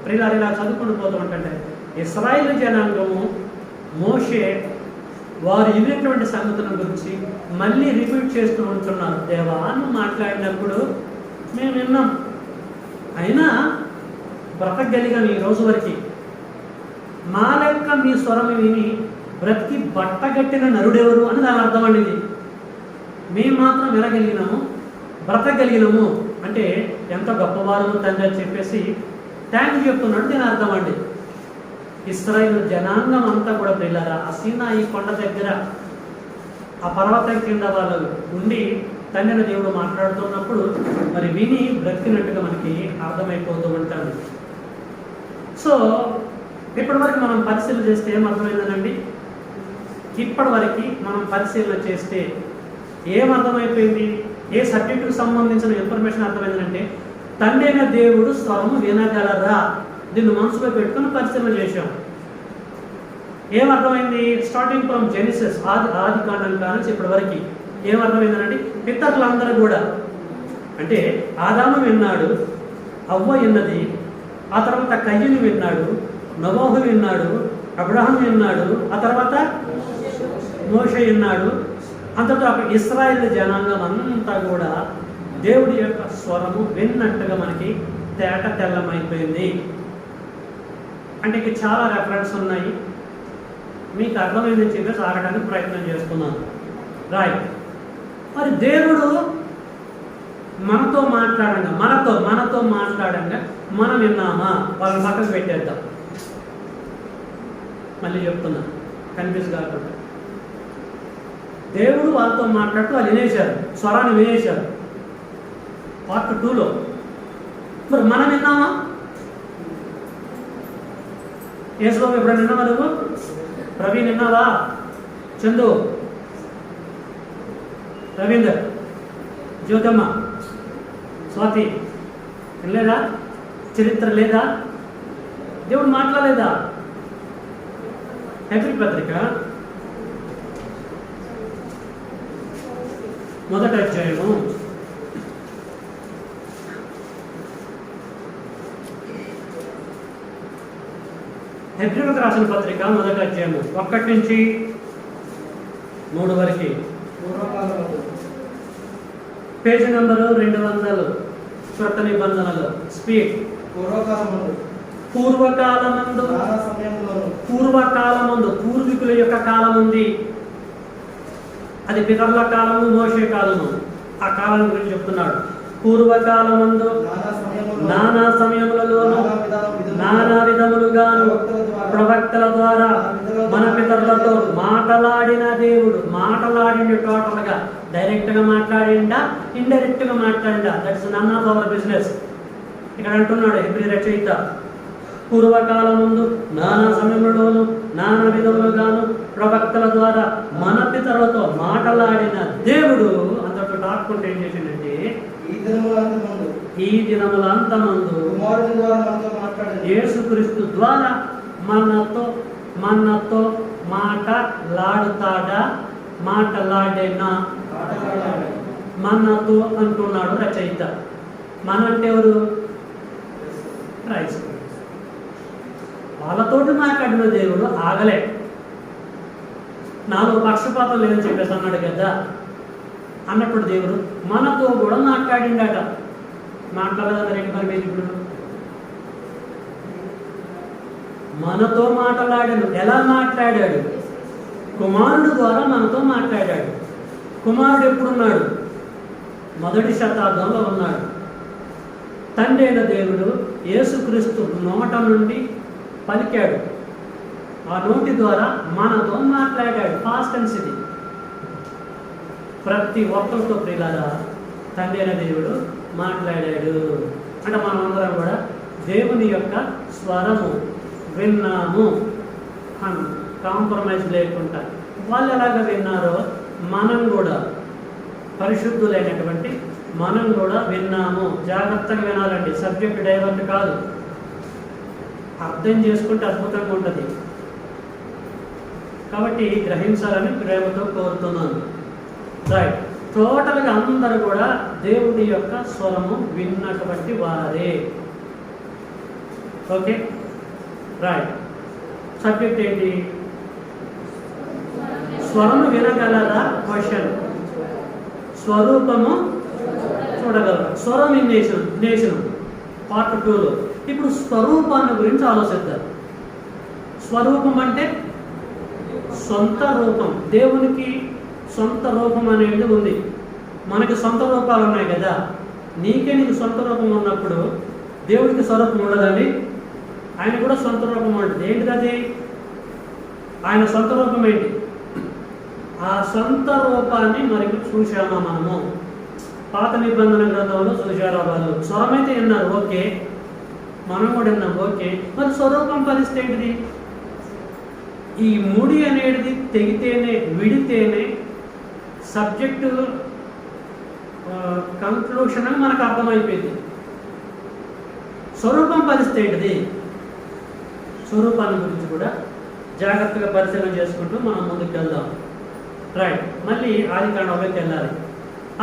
ప్రియులారా, ఇలా చదువుకుంటూ పోతూ ఉంటే ఇశ్రాయేలు జనాంగము మోషే వారు వినేటువంటి సంగతుల గురించి మళ్ళీ రిపీట్ చేస్తూ ఉంటున్నారు. దేవా నువ్వు మాట్లాడినప్పుడు మేము విన్నాం, అయినా బ్రతకగలిగాం ఈ రోజు వరకు. మా లెక్క మీ స్వరం విని బ్రతికి బట్టగట్టిన నరుడెవరు అని దాని అర్థం అండి. ఇది మేము మాత్రం వినగలిగినాము, బ్రతకగలిగినాము అంటే ఎంత గొప్పవారు తండ్రి అని చెప్పేసి థ్యాంక్ చెప్తున్నాడు దీని అర్థం అండి. ఇశ్రాయేలు జనాంగం అంతా కూడా పిల్లరా ఆ సీనాయి కొండ దగ్గర ఆ పర్వతం కింద వాళ్ళు ఉండి తండ్రిని దేవుడు మాట్లాడుతున్నప్పుడు మరి విని బ్రతికినట్టుగా మనకి అర్థమైపోతూ ఉంటాడు. సో ఇప్పటి వరకు మనం పరిశీలన చేస్తే ఏమర్థమైందనండి? ఇప్పటి వరకు మనం పరిశీలన చేస్తే ఏమర్థమైపోయింది? ఏ సబ్జెక్టుకు సంబంధించిన ఇన్ఫర్మేషన్ అర్థమైందంటే తండ్రి అయిన దేవుడు స్వరము వినగలరా, దీన్ని మనసులో పెట్టుకుని పరిశీలన చేశాం. ఏమర్థమైంది? స్టార్టింగ్ ఫ్రమ్ జెనిసిస్ ఆది కాండం కానుంచి ఇప్పటి వరకు ఏమర్థమైందనండి? పితరులందరూ కూడా అంటే ఆదాము విన్నాడు, అవ్వ విన్నది, ఆ తర్వాత కయ్యను విన్నాడు, నోవహు విన్నాడు, అబ్రహాం విన్నాడు, ఆ తర్వాత మోషే విన్నాడు. అంతటా ఇశ్రాయేలు జనాంగం అంతా కూడా దేవుడి యొక్క స్వరము విన్నట్టుగా మనకి తేట తెల్లమైపోయింది. అంటే ఇక చాలా రెఫరెన్స్ ఉన్నాయి, మీకు అర్థమైందని చెప్పేసి ఆగడానికి ప్రయత్నం చేస్తున్నాను. రైట్. మరి దేవుడు మనతో మాట్లాడంగా మనం విన్నామా? వాళ్ళని పక్కకు పెట్టేద్దాం. మళ్ళీ చెప్తున్నా, కన్ఫ్యూజ్ కాకుండా. దేవుడు వాళ్ళతో మాట్లాడుతూ వాళ్ళు వినేశారు, స్వరాన్ని వినేశారు పార్ట్ 2లో. మరి మనం విన్నామా? యేసుబాబు ఎప్పుడైనా విన్నావా? నువ్వు ప్రవీణ్ విన్నావా? చందు, రవీందర్, జ్యోతమ్మ, స్వాతి వినలేదా? చరిత్ర లేదా? దేవుడు మాట్లాడలేదా? హెబ్రీ పత్రిక 1వ అధ్యాయము 1 రాసిన పత్రిక 1వ అధ్యాయము 1 నుంచి 3 వరకు, పేజీ నంబరు 200, కొత్త నిబంధనలు. స్పీడ్. పూర్వకాలమందు పూర్వీకుల యొక్క కాలం ఉంది, అది పితరుల కాలము, మోషే కాలము. ఆ కాలం గురించి చెప్తున్నాడు. పూర్వకాలమందు నానా సమయములలోను నానా విధములుగాను ప్రవక్తల ద్వారా మన పితరులతో మాట్లాడిన దేవుడు. మాట్లాడిండు, టోటల్గా డైరెక్ట్గా మాట్లాడిండా, ఇండైరెక్ట్గా మాట్లాడిండా, that's none of our business. ఇక్కడ అంటున్నాడు హెబ్రీ రచయిత, పూర్వకాలముందు నానా సమయంలోను నానా విధములుగాను ప్రవక్తల ద్వారా మన పితరులతో మాట్లాడిన దేవుడు. అంతటి డాక్కుంటే ఏం చేసిందంటే ఈ దినముల అంతమందు యేసుక్రీస్తు ద్వారా మనతో మాట్లాడేనా, మనతో అంటున్నాడు రచయిత. మన అంటే ఎవరు? క్రైస్తవులు. వాళ్ళతోటి మాట్లాడిన దేవుడు ఆగలే. నాలో పక్షపాతం లేదని చెప్పేసి అన్నాడు కదా. అన్నప్పుడు దేవుడు మనతో కూడా మాట్లాడిండట. మాట్లాడదా రేపు మరి మీరు ఇప్పుడు మనతో మాట్లాడాడు. ఎలా మాట్లాడాడు? కుమారుడు ద్వారా మనతో మాట్లాడాడు. కుమారుడు ఎప్పుడున్నాడు? 1వ శతాబ్దంలో ఉన్నాడు. తండ్రి అయిన దేవుడు యేసుక్రీస్తు నోట నుండి పలికాడు. ఆ నోటి ద్వారా మనతో మాట్లాడాడు. పాస్ట్ టెన్స్ ఇది. ప్రతి ఒక్కరితో ప్రియులారా తండ్రి అయిన దేవుడు మాట్లాడాడు. అంటే మనం అందరం కూడా దేవుని యొక్క స్వరము విన్నాము, కాంప్రమైజ్ లేకుండా. వాళ్ళు ఎలాగ విన్నారో మనం కూడా, పరిశుద్ధులైనటువంటి మనం కూడా విన్నాము. జాగ్రత్తగా వినాలండి, సబ్జెక్ట్ డైవర్ట్ కాదు. అర్థం చేసుకుంటే అద్భుతంగా ఉంటుంది. కాబట్టి గ్రహించాలని ప్రేమతో కోరుతున్నాను. రైట్. టోటల్గా అందరూ కూడా దేవుడి యొక్క స్వరము విన్నటువంటి వారే. Okay, right. సబ్జెక్ట్ ఏంటి? స్వరము వినగలరా? క్వశ్చన్. స్వరూపము చూడగలరా? స్వరం ఇన్ నేషన్ పార్ట్ 2లో. ఇప్పుడు స్వరూపాన్ని గురించి ఆలోచిద్దాం. స్వరూపం అంటే సొంత రూపం. దేవునికి సొంత రూపం అనేది ఉంది. మనకి సొంత రూపాలు ఉన్నాయి కదా. నీకు సొంత రూపం ఉన్నప్పుడు దేవుడికి స్వరూపం ఉండదండి. ఆయన కూడా సొంత రూపం ఉంటుంది. ఏంటిది అది? ఆయన సొంత రూపం ఏంటి? ఆ సొంత రూపాన్ని మరి చూశామా మనము? పాత నిబంధన గ్రంథంలో చూశారా వాళ్ళు? స్వరమైతే విన్నారు, ఓకే, మనం కూడా విన్నాం, ఓకే. మరి స్వరూపం పరిస్థితి ఏంటిది? ఈ ముడి అనేది తెగితేనే, విడితేనే సబ్జెక్టు కంక్లూషన్ అని మనకు అర్థమైపోయింది. స్వరూపం పరిస్థితి ఏంటిది? స్వరూపాన్ని గురించి కూడా జాగ్రత్తగా పరిశీలన చేసుకుంటూ మనం ముందుకు వెళ్దాం. రైట్, మళ్ళీ ఆది కాండంలోకి వెళ్ళాలి.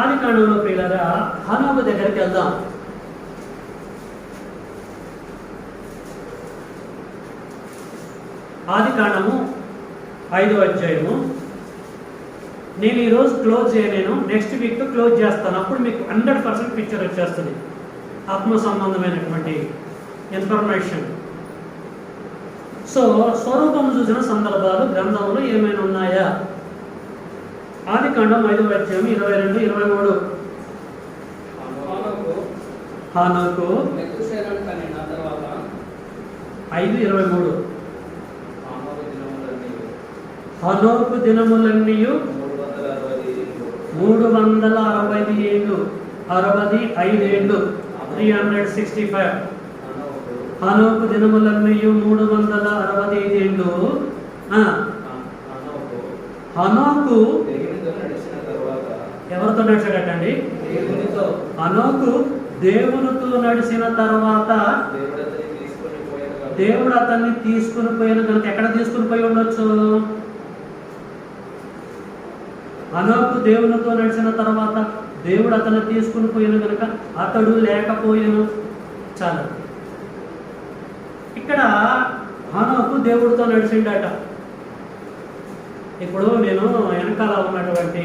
ఆది కాండంలో ప్రియులారా హనోకు దగ్గరికి వెళ్దాం. ఆది కాండము 5వ అధ్యాయము. నేను ఈరోజు క్లోజ్ చేయలేను, నెక్స్ట్ వీక్ క్లోజ్ చేస్తాను. అప్పుడు మీకు 100% పిక్చర్ వచ్చేస్తుంది, ఆత్మ సంబంధమైనటువంటి ఇన్ఫర్మేషన్. సో స్వరూపం చూసిన సందర్భాలు గ్రంథంలో ఏమైనా ఉన్నాయా? ఆది కాండం 5వ అధ్యాయం 22, 23. హనోకు 5:23. హనోకు దినములన్నీ 365 ఏళ్ళు, 65 ఏళ్ళు, 365. హనోకు దినములన్నీ 365 ఏళ్ళు. హనోకు ఎవరితో నడిచాడటండి? హనోకు దేవునితో నడిచిన తర్వాత దేవుడు అతన్ని తీసుకుని పోయిన కనుక ఎక్కడ తీసుకుని పోయి ఉండొచ్చు? హనోకు దేవునితో నడిచిన తర్వాత దేవుడు అతన్ని తీసుకుని పోయిన కనుక అతడు లేకపోయాను. చాలా ఇక్కడ హనోకు దేవుడితో నడిచిండట. ఇప్పుడు నేను వెనకాల ఉన్నటువంటి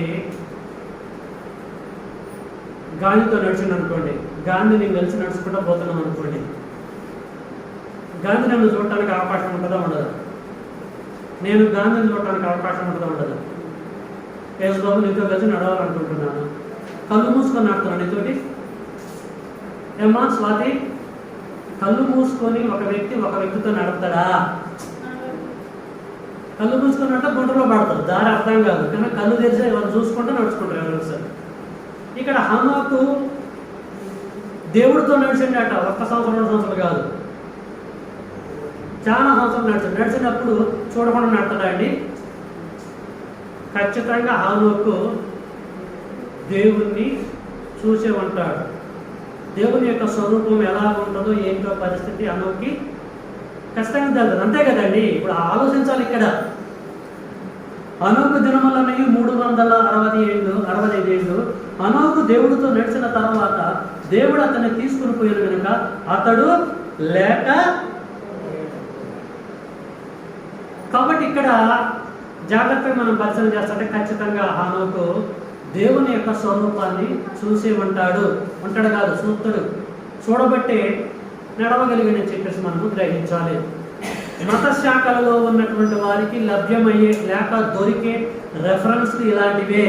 గాంధీతో నడిచిండు అనుకోండి, గాంధీ నేను కలిసి నడుచుకుంటూ పోతున్నాం అనుకోండి, గాంధీ నన్ను చూడటానికి అవకాశం ఉంటుందా ఉండదా? నేను గాంధీని చూడటానికి అవకాశం ఉంటుందా ఉండదా? యేసుబాబు నీతో కలిసి నడవాలనుకుంటున్నాను, కళ్ళు మూసుకొని నడుతున్నాను నీతోటి. ఏమ్మా స్వాతి, కళ్ళు మూసుకొని ఒక వ్యక్తితో నడుపుతాడా? కళ్ళు మూసుకొని అంటే గుంటలో పడతారు, దారి అర్థం కాదు, కానీ కళ్ళు తెరిచి వాళ్ళు చూసుకుంటూ నడుచుకుంటారు ఎవరు సార్. ఇక్కడ హనోకు దేవుడితో నడిచిండట. 1 సంవత్సరం 2 సంవత్సరాలు కాదు, చాలా సంవత్సరం నడిచాడు. నడిచినప్పుడు చూడకుండా నడతాడా అండి? ఖచ్చితంగా హనోకు దేవుణ్ణి చూసే ఉంటాడు. దేవుని యొక్క స్వరూపం ఎలా ఉంటుందో ఏంటో పరిస్థితి హనోకుకి ఖచ్చితంగా తెలుస్తుంది, అంతే కదండి. ఇప్పుడు ఆలోచించాలి ఇక్కడ. హనోకు దినములన్నీ 365 ఏళ్ళు. హనోకు దేవుడితో నడిచిన తర్వాత దేవుడు అతన్ని తీసుకుని పోయిన కనుక అతడు లేక. కాబట్టి ఇక్కడ జాగ్రత్తగా మనం పరిశీలన చేస్తుంటే ఖచ్చితంగా హనోకు దేవుని యొక్క స్వరూపాన్ని చూసి ఉంటాడు కాదు, చూస్తాడు. చూడబట్టే నడవగలిగిన చెప్పేసి మనము గ్రహించాలి. మత శాఖలలో ఉన్నటువంటి వారికి లభ్యమయ్యే లేక దొరికే రెఫరెన్స్లు ఇలాంటివే.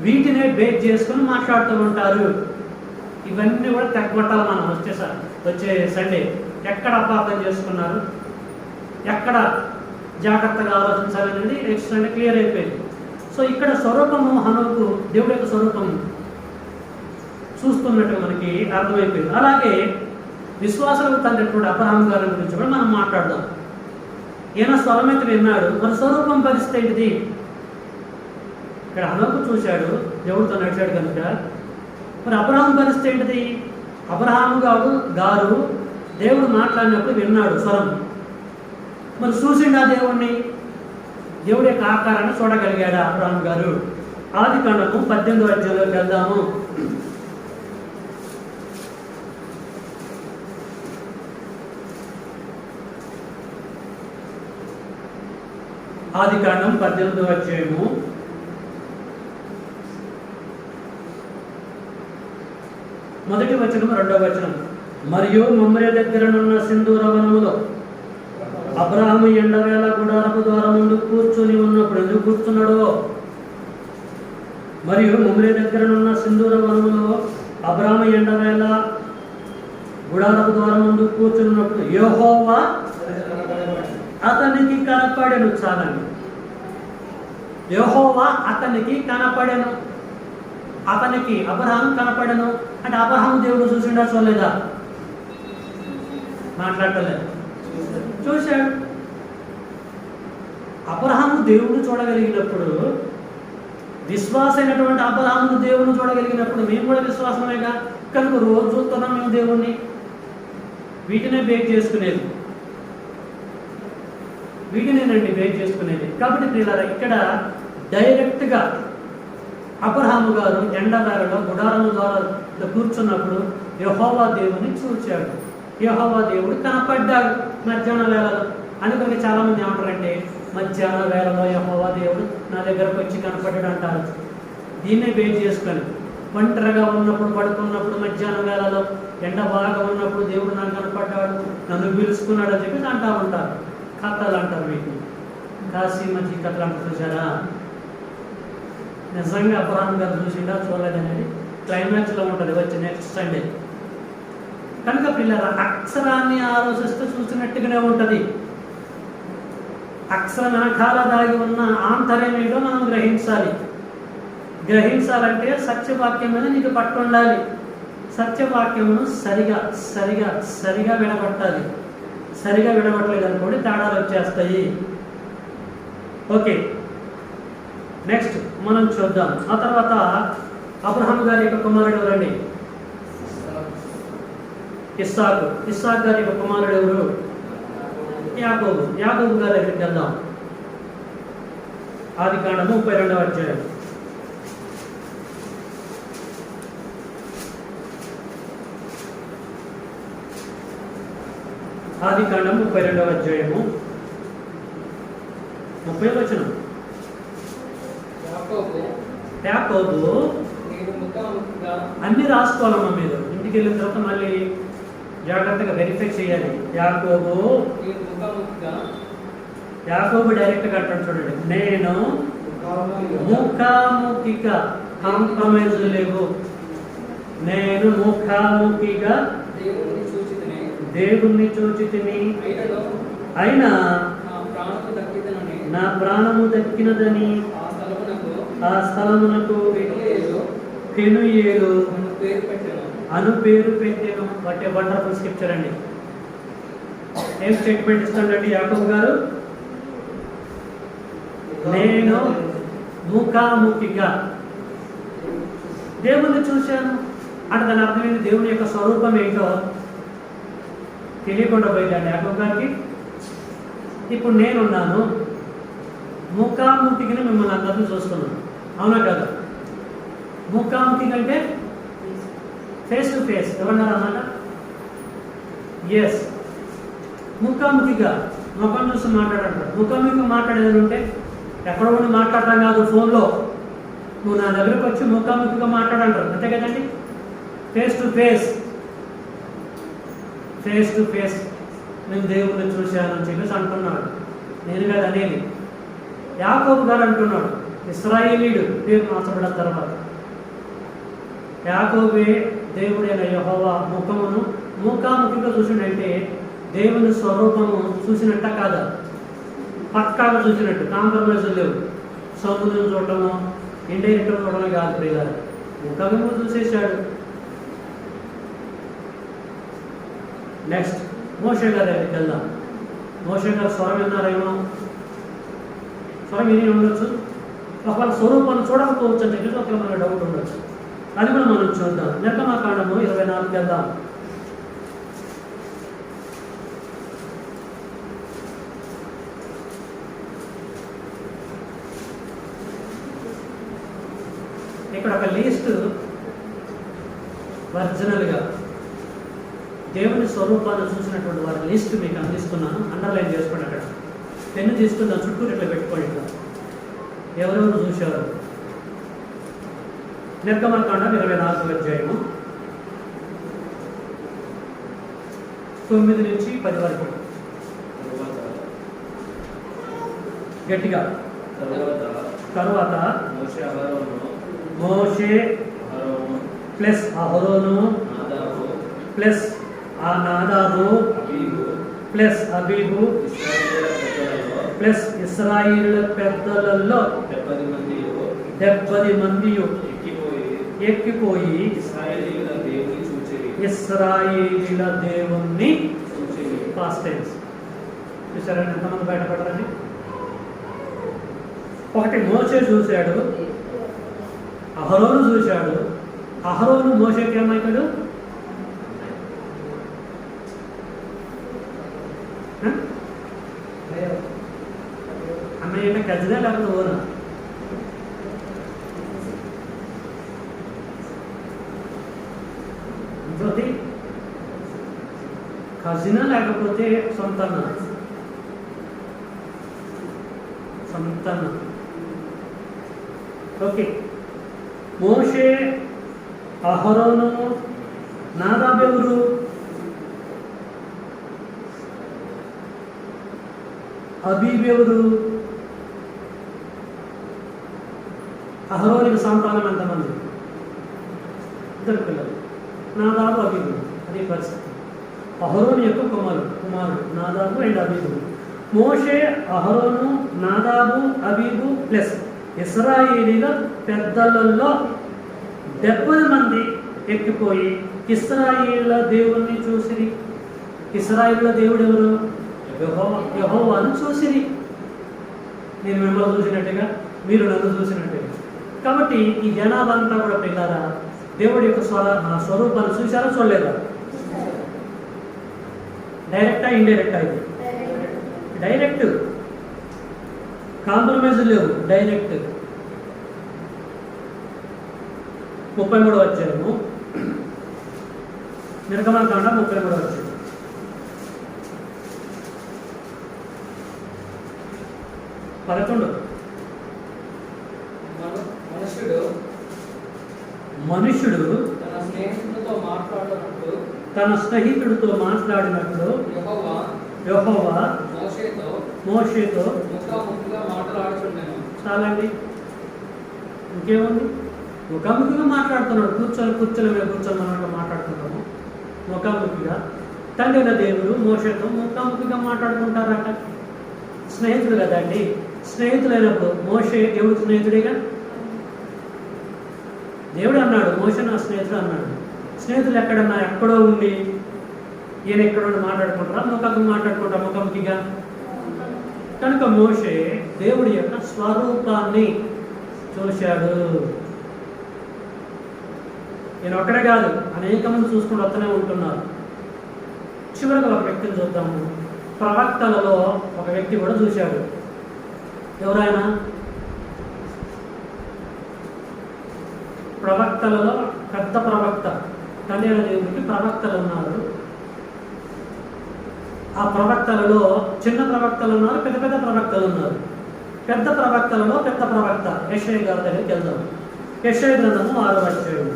వీటినే బేస్ చేసుకుని మాట్లాడుతూ ఉంటారు. ఇవన్నీ కూడా తెగొట్టాలి మనం వచ్చే సండే. ఎక్కడ అపార్థం చేసుకున్నారు, ఎక్కడ జాగ్రత్తగా ఆలోచించాలనేది నెక్స్ట్ సండే క్లియర్ అయిపోయింది. సో ఇక్కడ స్వరూపము హనోకు దేవుడి యొక్క స్వరూపం చూస్తున్నట్టు మనకి అర్థమైపోయింది. అలాగే విశ్వాసాలకు తండ్రి అబ్రహాం గారి గురించి కూడా మనం మాట్లాడదాం. ఈయన స్వరమైతే విన్నాడు, మరి స్వరూపం పరిస్థితి ఏంటిది? ఇక్కడ హనోకు చూశాడు, దేవుడితో నడిచాడు కనుక. మరి అబ్రహాం పరిస్థితి ఏంటిది? అబ్రహాము గారు దేవుడు మాట్లాడినప్పుడు విన్నాడు స్వరం. మరి చూసిండా దేవుణ్ణి? దేవుడి యొక్క ఆకారాన్ని చూడగలిగాడా అబ్రహాం గారు? ఆది కాండము 18వ అధ్యాయంలోకి వెళ్దాము. ఆది కాండం 18వ అధ్యాయము 1వ వచనం 2వ వచనం. మరియు మమ్రే దగ్గరనున్న సింధూర వనములో అబ్రహాము ఎండవేళ గుడారపు ద్వారం ముందు కూర్చొని ఉన్నప్పుడు ఎందుకు కూర్చున్నాడో. మరియు మమ్రే దగ్గరనున్న సింధూర వనములో అబ్రహాము ఎండవేళ గుడారపు ద్వారం ముందు కూర్చున్నప్పుడు యెహోవా అతనికి కనపడెను. చాలండి. యెహోవా అతనికి కనపడెను. అతనికి అబ్రహాం కనపడెను అంటే అబ్రహాం దేవుడు చూసిండా చూడలేదా? మాట్లాడలేదు. చూశాడు. అబ్రహాము దేవుడు చూడగలిగినప్పుడు, విశ్వాసమైనటువంటి అబ్రహాము దేవుడు చూడగలిగినప్పుడు మేము కూడా విశ్వాసమేగా. కనుక రోజు చూస్తున్నాం మేము దేవుణ్ణి. వీటినే బేక్ చేసుకునేది, వీటినేనండి బేక్ చేసుకునేది. కాబట్టి ప్రియులారా, ఇక్కడ డైరెక్ట్గా అబ్రహాము గారు ఎండవేళలో గుడారము ద్వారా కూర్చున్నప్పుడు యెహోవా దేవుని చూచాడు. యెహోవా దేవుడు కనపడ్డాడు మధ్యాహ్న వేళలో. అందుకని చాలా మంది ఏమంటారంటే మధ్యాహ్న వేళలో యెహోవా దేవుడు నా దగ్గరకు వచ్చి కనపడ్డాడు అంటారు. దీన్నే బేస్ చేసుకొని ఒంటరిగా ఉన్నప్పుడు, పడుకున్నప్పుడు, మధ్యాహ్న వేళలో ఎండ బాగా ఉన్నప్పుడు దేవుడు నాకు కనపడ్డాడు, నన్ను పిలుచుకున్నాడు అని చెప్పి అంటూ ఉంటారు. కథలు అంటారు వీటిని. కాశీ మధ్య కథలు అంటారు. చూసారా? నిజంగా అబ్రహాం గారు చూసిండా చూడలేదనేది క్లైమాక్స్లో ఉంటుంది వచ్చి నెక్స్ట్ సండే. కనుక పిల్లల అక్షరాన్ని ఆలోచిస్తూ చూసినట్టుగానే ఉంటుంది. అక్షరం వెనకాల దాగి ఉన్న ఆంతర్యం ఏదో మనం గ్రహించాలి. గ్రహించాలంటే సత్యవాక్యం మీద నీకు పట్టు ఉండాలి. సత్యవాక్యమును సరిగా సరిగా సరిగా విడగొట్టాలి. సరిగా విడగొట్టలేదు అనుకోండి తేడాలు వచ్చేస్తాయి. ఓకే, నెక్స్ట్ మనం చూద్దాం. ఆ తర్వాత అబ్రహాం గారి యొక్క కుమారుడు ఎవరండి? ఇస్సాకు. ఇస్సాకు గారి యొక్క కుమారుడు ఎవరు? యాకోబు. యాకోబు గారి దగ్గరికి వెళ్దాం. ఆదికాండము 32వ అధ్యాయం. ఆదికాండము 32వ అధ్యాయము 30వ వచనం. యాకోబు అన్ని రాసుకోవాలమ్మా మీరు. ఇంటికి వెళ్ళిన తర్వాత మళ్ళీ జాగ్రత్తగా వెరిఫై చేయాలి. యాకోబు డైరెక్ట్గా అంటాడు చూడండి, నేను ముఖాముఖిగా, కాంప్రమైజ్ లేవు, నేను ముఖాముఖిగా దేవుణ్ణి చూచితిని, అయినా నా ప్రాణము దక్కినదని ఆ స్థలమునకు పెనుయేలు అను పేరు పెట్టాను. వాట్ ఏ వండర్ఫుల్ స్క్రిప్చర్ అండి. ఏం స్టేట్మెంట్ ఇస్తాడండి యాకోబు గారు? నేను ముఖాముఖిగా దేవుణ్ణి చూశాను అంటే దాని అర్థం ఏంటి? దేవుని యొక్క స్వరూపం ఏంటో తెలియకుండా పోయిందండి యాకోబు గారికి. ఇప్పుడు నేనున్నాను, ముఖాముఖిగా మిమ్మల్ని అందరినీ చూస్తున్నాను. అవునా కదా? ముఖాముఖి అంటే ఫేస్ టు ఫేస్. ఎవరన్నారు అన్నమాట? ఎస్, ముఖాముఖిగా ముఖం చూసి మాట్లాడంటారు. ముఖాముఖిగా మాట్లాడేది ఉంటే ఎక్కడ ఉండి మాట్లాడటం కాదు, ఫోన్లో నువ్వు నా దగ్గరకు వచ్చి ముఖాముఖిగా మాట్లాడంటారు. అంతే కదండి? Face to face. Face to face నేను దేవుణ్ణి చూశాను అని చెప్పేసి అంటున్నాడు. నేను కాదు అనేది, యాకోబు గారు అంటున్నాడు. ఇశ్రాయేలీయుడు పేరు మార్చబడిన తర్వాత యాకోబే దేవుడైన యెహోవా ముఖమును ముఖాముఖిగా చూసినట్టే దేవుని స్వరూపము చూసినట్ట కాదా? పక్కాగా చూసినట్టు, కాంప్రమైజ్ లేవు. సముద్రం చూడటము, ఇండైరెక్ట్గా చూడటమే కాదు ప్రియులారా, ముఖము చూసేశాడు. నెక్స్ట్ మోషే గారి దగ్గరికి వెళ్దాం. మోషే గారు స్వరం విన్నారేమో, స్వరం విని ఉండొచ్చు, ఒకవేళ స్వరూపాన్ని చూడకపోవచ్చు అని చెప్పేసి ఒకవేళ మనకు డౌట్ ఉండొచ్చు. అది కూడా మనం చూద్దాం. నిర్గమకాండము 24 వెళ్దాం. ఇక్కడ ఒక లిస్ట్ ఒరిజినల్గా దేవుని స్వరూపాన్ని చూసినటువంటి వారి లిస్ట్ మీకు అందిస్తున్నాను. అండర్లైన్ చేసుకోండి. అక్కడ పెన్ను తీసుకుని దాని చుట్టూ ఇట్లా పెట్టుకోండి. ఇట్లా ఎవరెవరు చూశారు? నిర్గమకాండం 24వ అధ్యాయము 9 నుంచి 10 వరకు. గట్టిగా. తరువాత మోషే ప్లస్ అహరోను ప్లస్ ఆ నాదాబు అబీబు ప్లస్ అబీబు ఇశ్రాయేలీయుల పెద్దలలో ప్లస్ ఇశ్రాయేలు పెద్దలలో 70 మంది ఎక్కిపోయి ఇశ్రాయేలీయుల దేవుని చూచిరి. ఇశ్రాయేలీల దేవుణ్ణి చూచిరి. Past tense. చూసారా ఎంతమంది బయటపడరని? ఒకటి మోషే చూశాడు, అహరోను చూశాడు. అహరోను మోషేకి ఏమవుతాడు? అన్నయ్య అంటే కజినా లేకపోతే ఓనా? ఇంకోటి కజినా లేకపోతే సొంతన్న? సంతన. ఓకే, మోషే, అహరోను, నాదాబు ఎవరు? అబీబు ఎవరు? అహరోనికి సంతానం ఎంతమంది? 2 పిల్లలు, నాదాబు అబీబు. అదే పరిస్థితి. అహరోను యొక్క కుమారుడు నాదాబు అండ్ అబీబు. మోషే, అహరోను, నాదాబు, అబీబు ప్లస్ ఇశ్రాయేలీల పెద్దలలో 70 మంది ఎక్కిపోయి ఇశ్రాయేలీల దేవుణ్ణి చూసిరి. ఇశ్రాయేలీల దేవుడు ఎవరు? యెహోవాను చూసిరి. నేను మిమ్మల్ని చూసినట్టుగా మీరు నన్ను చూసినట్టుగా. కాబట్టి ఈ జనాభా అంతా కూడా పిల్లరా దేవుడి యొక్క స్వరూపాన్ని చూసారా చూడలేదా? డైరెక్టా ఇండైరెక్టా? ఇది డైరెక్ట్, కాంప్రమైజ్ లేవు, డైరెక్ట్. 33 వచ్చాము, నిర్గమకాండ 33 వచ్చాము. మనుష్యుడు తన స్నేహితుడితో మాట్లాడినప్పుడు యెహోవా మోషేతో చాలండి, ఇంకేముంది? ముఖాముఖిగా మాట్లాడుతున్నాడు. కూర్చొని మనం మాట్లాడుతున్నాము ముఖాముఖిగా. తండ్రి దేవుడు మోషేతో ముఖాముఖిగా మాట్లాడుకుంటారట. స్నేహితుడు కదండి. స్నేహితులైనప్పుడు మోషే దేవుడు స్నేహితుడిగా. దేవుడు అన్నాడు మోషే నా స్నేహితుడు అన్నాడు. స్నేహితులు ఎక్కడో ఉండి ఈయన ఎక్కడో మాట్లాడుకుంటారా? మాట్లాడుకుంటారా ముఖాముఖిగా? కనుక మోషే దేవుడి యొక్క స్వరూపాన్ని చూశాడు. ఈయన ఒక్కడే కాదు, అనేక మంది చూసుకుంటూ వస్తూనే ఉంటున్నారు. చివరిగా ఒక వ్యక్తిని చూద్దాము. ప్రవక్తలలో ఒక వ్యక్తి కూడా చూశాడు. ఎవరైనా? ప్రవక్తలలో పెద్ద ప్రవక్త, తండ్రి దేవుడికి ప్రవక్తలు ఉన్నారు. ఆ ప్రవక్తలలో చిన్న ప్రవక్తలు ఉన్నారు, పెద్ద ప్రవక్తలు ఉన్నారు. పెద్ద ప్రవక్తలలో పెద్ద ప్రవక్త యెషయా గారి దగ్గరికి వెళ్దాం. యెషయా గ్రంథము 6వ అధ్యాయం.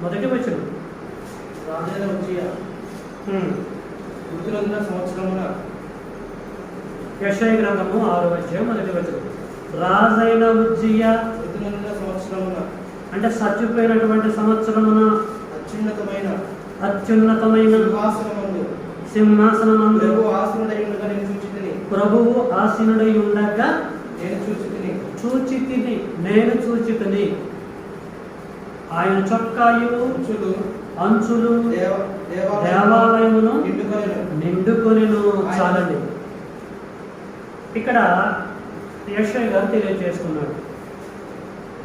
మొదటి వచనం. రాజైన ఉజ్జియా ఋతులందున సంవత్సరమున. యెషయా గ్రంథము 6వ అధ్యాయం మొదటి వచనం. రాజైన ఉజ్జియా ఋతులందున సంవత్సరమున అంటే చచ్చిపోయినటువంటి సంవత్సరమున అత్యున్నతమైన సింహాసనమందు ప్రభువు ఆసీనుడై ఉండగా నేను చూచి తిని ఆయన చొక్కాయు అంచులు దేవాలయమును నిండుకొనెను. చాలండి. ఇక్కడ యెషయా గారు తెలియజేస్తున్నాడు.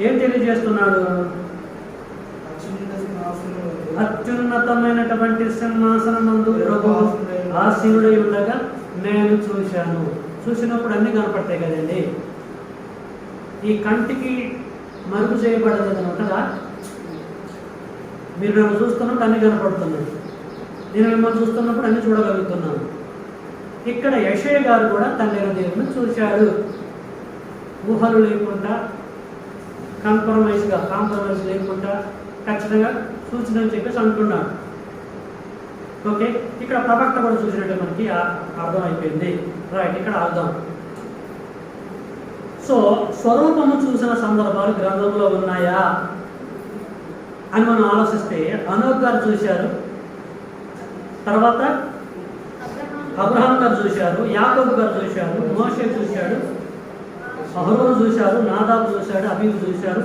ఏం తెలియజేస్తున్నాడు? అత్యున్నతమైనటువంటి సింహాసనమందు ప్రభువు ఆసీనుడై ఉండగా నేను చూశాను. చూసినప్పుడు అన్ని కనపడతాయి కదండి. ఈ కంటికి మరుగు చేయబడలేదు ఉంటుందా? మీరు నన్ను చూస్తున్నప్పుడు అన్ని కనపడుతున్నాయి, నేను మిమ్మల్ని చూస్తున్నప్పుడు అన్ని చూడగలుగుతున్నాను. ఇక్కడ యెషయా గారు కూడా తండ్రి దేవుని చూశాడు. ఊహలు లేకుండా, కాంప్రమైజ్ లేకుండా ఖచ్చితంగా సూచన అని చెప్పేసి అంటున్నాడు. ఓకే, ఇక్కడ ప్రవక్త కూడా చూసినట్టు మనకి అర్థం అయిపోయింది. రైట్, ఇక్కడ అర్థం సో స్వరూపము చూసిన సందర్భాలు గ్రంథంలో ఉన్నాయా అని మనం ఆలోచిస్తే అనోక్ గారు చూశారు, తర్వాత అబ్రహాం గారు చూశారు, యాకోబు గారు చూశారు, మోషే చూశాడు, అహరోను చూశారు, నాదాబు చూశాడు, అబీదు చూశారు,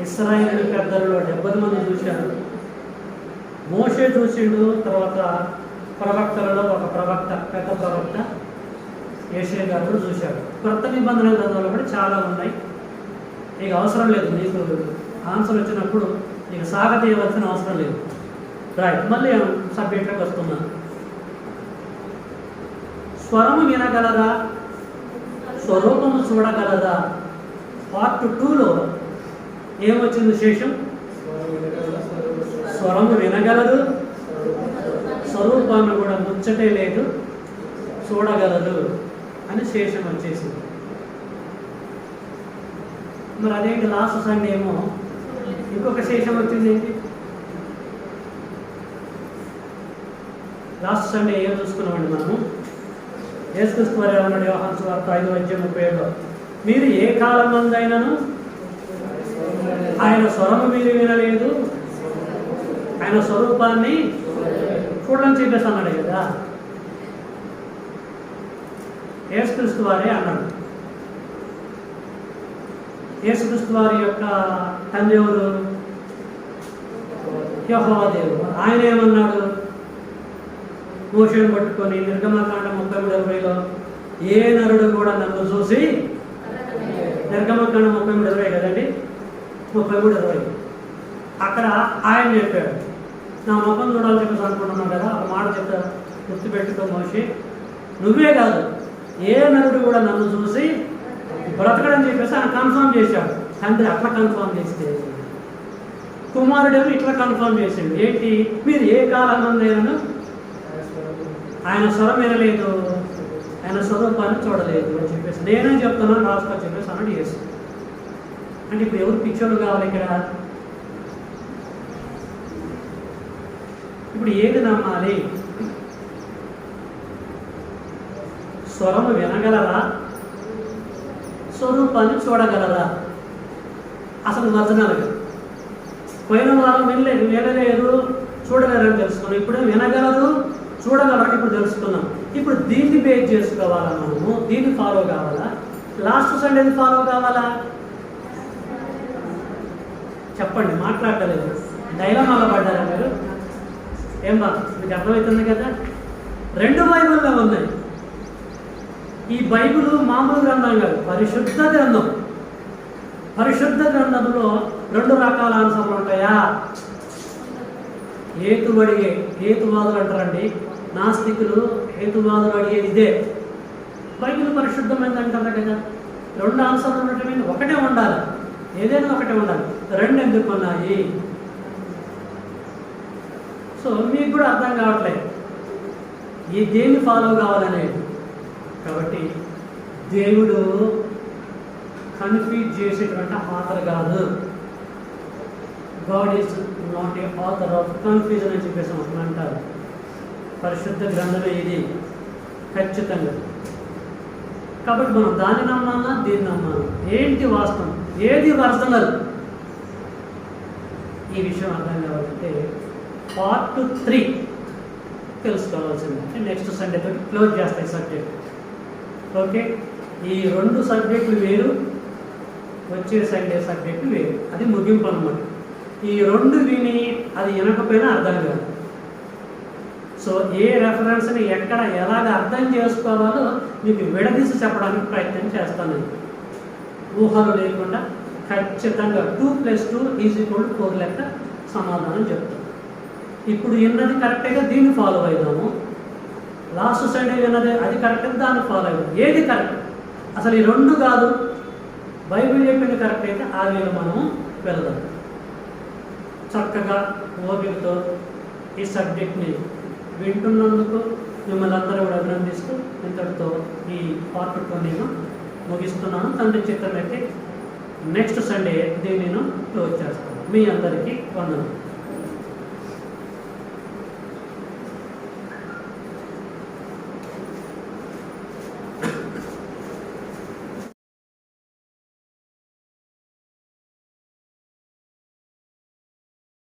ఇశ్రాయేలు పెద్దలలో 70 మంది చూశారు. మోషే చూసిండు, తర్వాత ప్రవక్తలలో ఒక ప్రవక్త, పెద్ద ప్రవక్త యేషయా గారు చూశాడు. కొత్త నిబంధన గ్రంథాలు కూడా చాలా ఉన్నాయి. ఇక అవసరం లేదు, నీకు ఆన్సర్ వచ్చినప్పుడు నీకు సాగతీయవలసిన అవసరం లేదు. రైట్, మళ్ళీ సబ్జెక్ట్లోకి వస్తున్నాను. స్వరము వినగలదా, స్వరూపము చూడగలదా? పార్ట్ 2లో ఏమొచ్చింది శేషం? స్వరము వినగలదు, స్వరూపాన్ని కూడా ముచ్చటే లేదు, చూడగలదు అని శేషం వచ్చేసింది. మరి అదేంటి లాస్ట్ సండే ఏమో ఇంకొక శేషం వచ్చింది ఏంటి? లాస్ట్ సండే ఏం చూసుకున్నామండి మనము? యేసుక్రీస్తు వారు ఏమన్నాడు? యోహాను సువార్త 5:37 మీరు ఏ కాలం మందైనను ఆయన స్వరము మీరు వినలేదు, ఆయన స్వరూపాన్ని చూడని చెప్పేసి అన్నాడు కదా. యేసుక్రీస్తు వారే అన్నాడు. యేసుక్రీస్తు వారి యొక్క తండ్రి ఎవరు? యెహోవా దేవుడు. ఆయన ఏమన్నాడు? మోషేను పట్టుకొని నిర్గమకాండం 33:20లో ఏ నరుడు కూడా నన్ను చూసి, నిర్గమకాండం 33:20 కదండి, 33:20 అక్కడ ఆయన చెప్పాడు, నా ముఖం చూడాలని చెప్పేసి అనుకుంటున్నాను కదా, ఒక మాట చెప్తా గుర్తుపెట్టుకో మోషే, నువ్వే కాదు ఏ నరుడు కూడా నన్ను చూసి బ్రతకడని చెప్పేసి ఆయన కన్ఫర్మ్ చేశాడు. తండ్రి అట్లా కన్ఫర్మ్ చేస్తే కుమారుడేమో ఇట్లా కన్ఫర్మ్ చేసిండు. ఏంటి? మీరు ఏ కాలం మందైనను ఆయన స్వరం వినలేదు, ఆయన స్వరూపాన్ని చూడలేదు అని చెప్పేసి నేనే చెప్తున్నాను రాసుకో చెప్పేసి అన్నాడు యేసు. అంటే ఇప్పుడు ఎవరు పిక్చర్లు కావాలి ఇక్కడ? ఇప్పుడు ఏది నమ్మాలి? స్వరము వినగలరా, స్వరూపాన్ని చూడగలరా? అసలు మర్జనాలుగా పోయిన వారం వినలేదు చూడగలరని తెలుసుకున్నాం. ఇప్పుడు వినగలరు చూడగలరని ఇప్పుడు తెలుసుకున్నాం. ఇప్పుడు దీన్ని బేస్ చేసుకోవాలా మనము? దీన్ని ఫాలో కావాలా? లాస్ట్ సండేది ఫాలో కావాలా? చెప్పండి, మాట్లాడలేదు. డైలమాలో పడ్డారా మీరు? ఏం బా మీకు అర్థమవుతుంది కదా. 2 బైబిల్లో ఉన్నాయి. ఈ బైబిల్ మామూలు గ్రంథం కాదు, పరిశుద్ధ గ్రంథం. పరిశుద్ధ గ్రంథంలో 2 రకాల ఆన్సర్లు ఉంటాయా? హేతువాదులు అంటారండి, నాస్తికులు హేతువాదులు అడిగేది ఇదే. బైబిల్ పరిశుద్ధమైంది అంటారు కదా. 2 ఆన్సర్లు ఉండటమే, ఒకటే ఉండాలి, ఏదైనా ఒకటే ఉండాలి. 2 ఎందుకు ఉన్నాయి? సో మీకు కూడా అర్థం కావట్లేదు ఈ దేన్ని ఫాలో కావాలనేది. కాబట్టి దేవుడు కన్ఫ్యూజ్ చేసేటువంటి ఆథర్ కాదు. God is not a author of confusion అని చెప్పేసి మనం అంటారు. పరిశుద్ధ గ్రంథమే ఇది ఖచ్చితంగా. కాబట్టి మనం దాన్ని నమ్మాలా, దీన్ని నమ్మాలి? ఏంటి వాస్తవం, ఏది ఒరిజినల్? ఈ విషయం అర్థం కావాలంటే పార్ట్ 3 తెలుసుకోవాల్సిందే. నెక్స్ట్ సండేతో క్లోజ్ చేస్తాయి సబ్జెక్ట్. ఓకే, ఈ 2 సబ్జెక్టులు వేరు, వచ్చే సండే సబ్జెక్టు వేరు. అది ముగింపు అన్నమాట. ఈ 2 విని అది వినకపోయినా అర్థం కాదు. సో ఏ రెఫరెన్స్ని ఎక్కడ ఎలాగ అర్థం చేసుకోవాలో మీకు విడదీసి చెప్పడానికి ప్రయత్నం చేస్తాను. ఊహలు లేకుండా ఖచ్చితంగా 2+2 = 4 లెక్క సమాధానం చెప్తాను. ఇప్పుడు విన్నది కరెక్ట్గా దీన్ని ఫాలో అయిదాము. లాస్ట్ సండే విన్నది అది కరెక్ట్, దాన్ని ఫాలో అయిదాం. ఏది కరెక్ట్? అసలు ఈ 2 కాదు, బైబిల్ చెప్పింది కరెక్ట్ అయితే ఆ వేళ మనము వెళదాం. చక్కగా ఓపికతో ఈ సబ్జెక్ట్ని వింటున్నందుకు మిమ్మల్ని అందరూ కూడా అభినందిస్తూ ఇంతటితో ఈ పార్ట్ 2 నేను ముగిస్తున్నాను. తండ్రి చిత్రం అయితే నెక్స్ట్ సండే దీన్ని నేను క్లోజ్ చేస్తాను. మీ అందరికీ వందనాలు.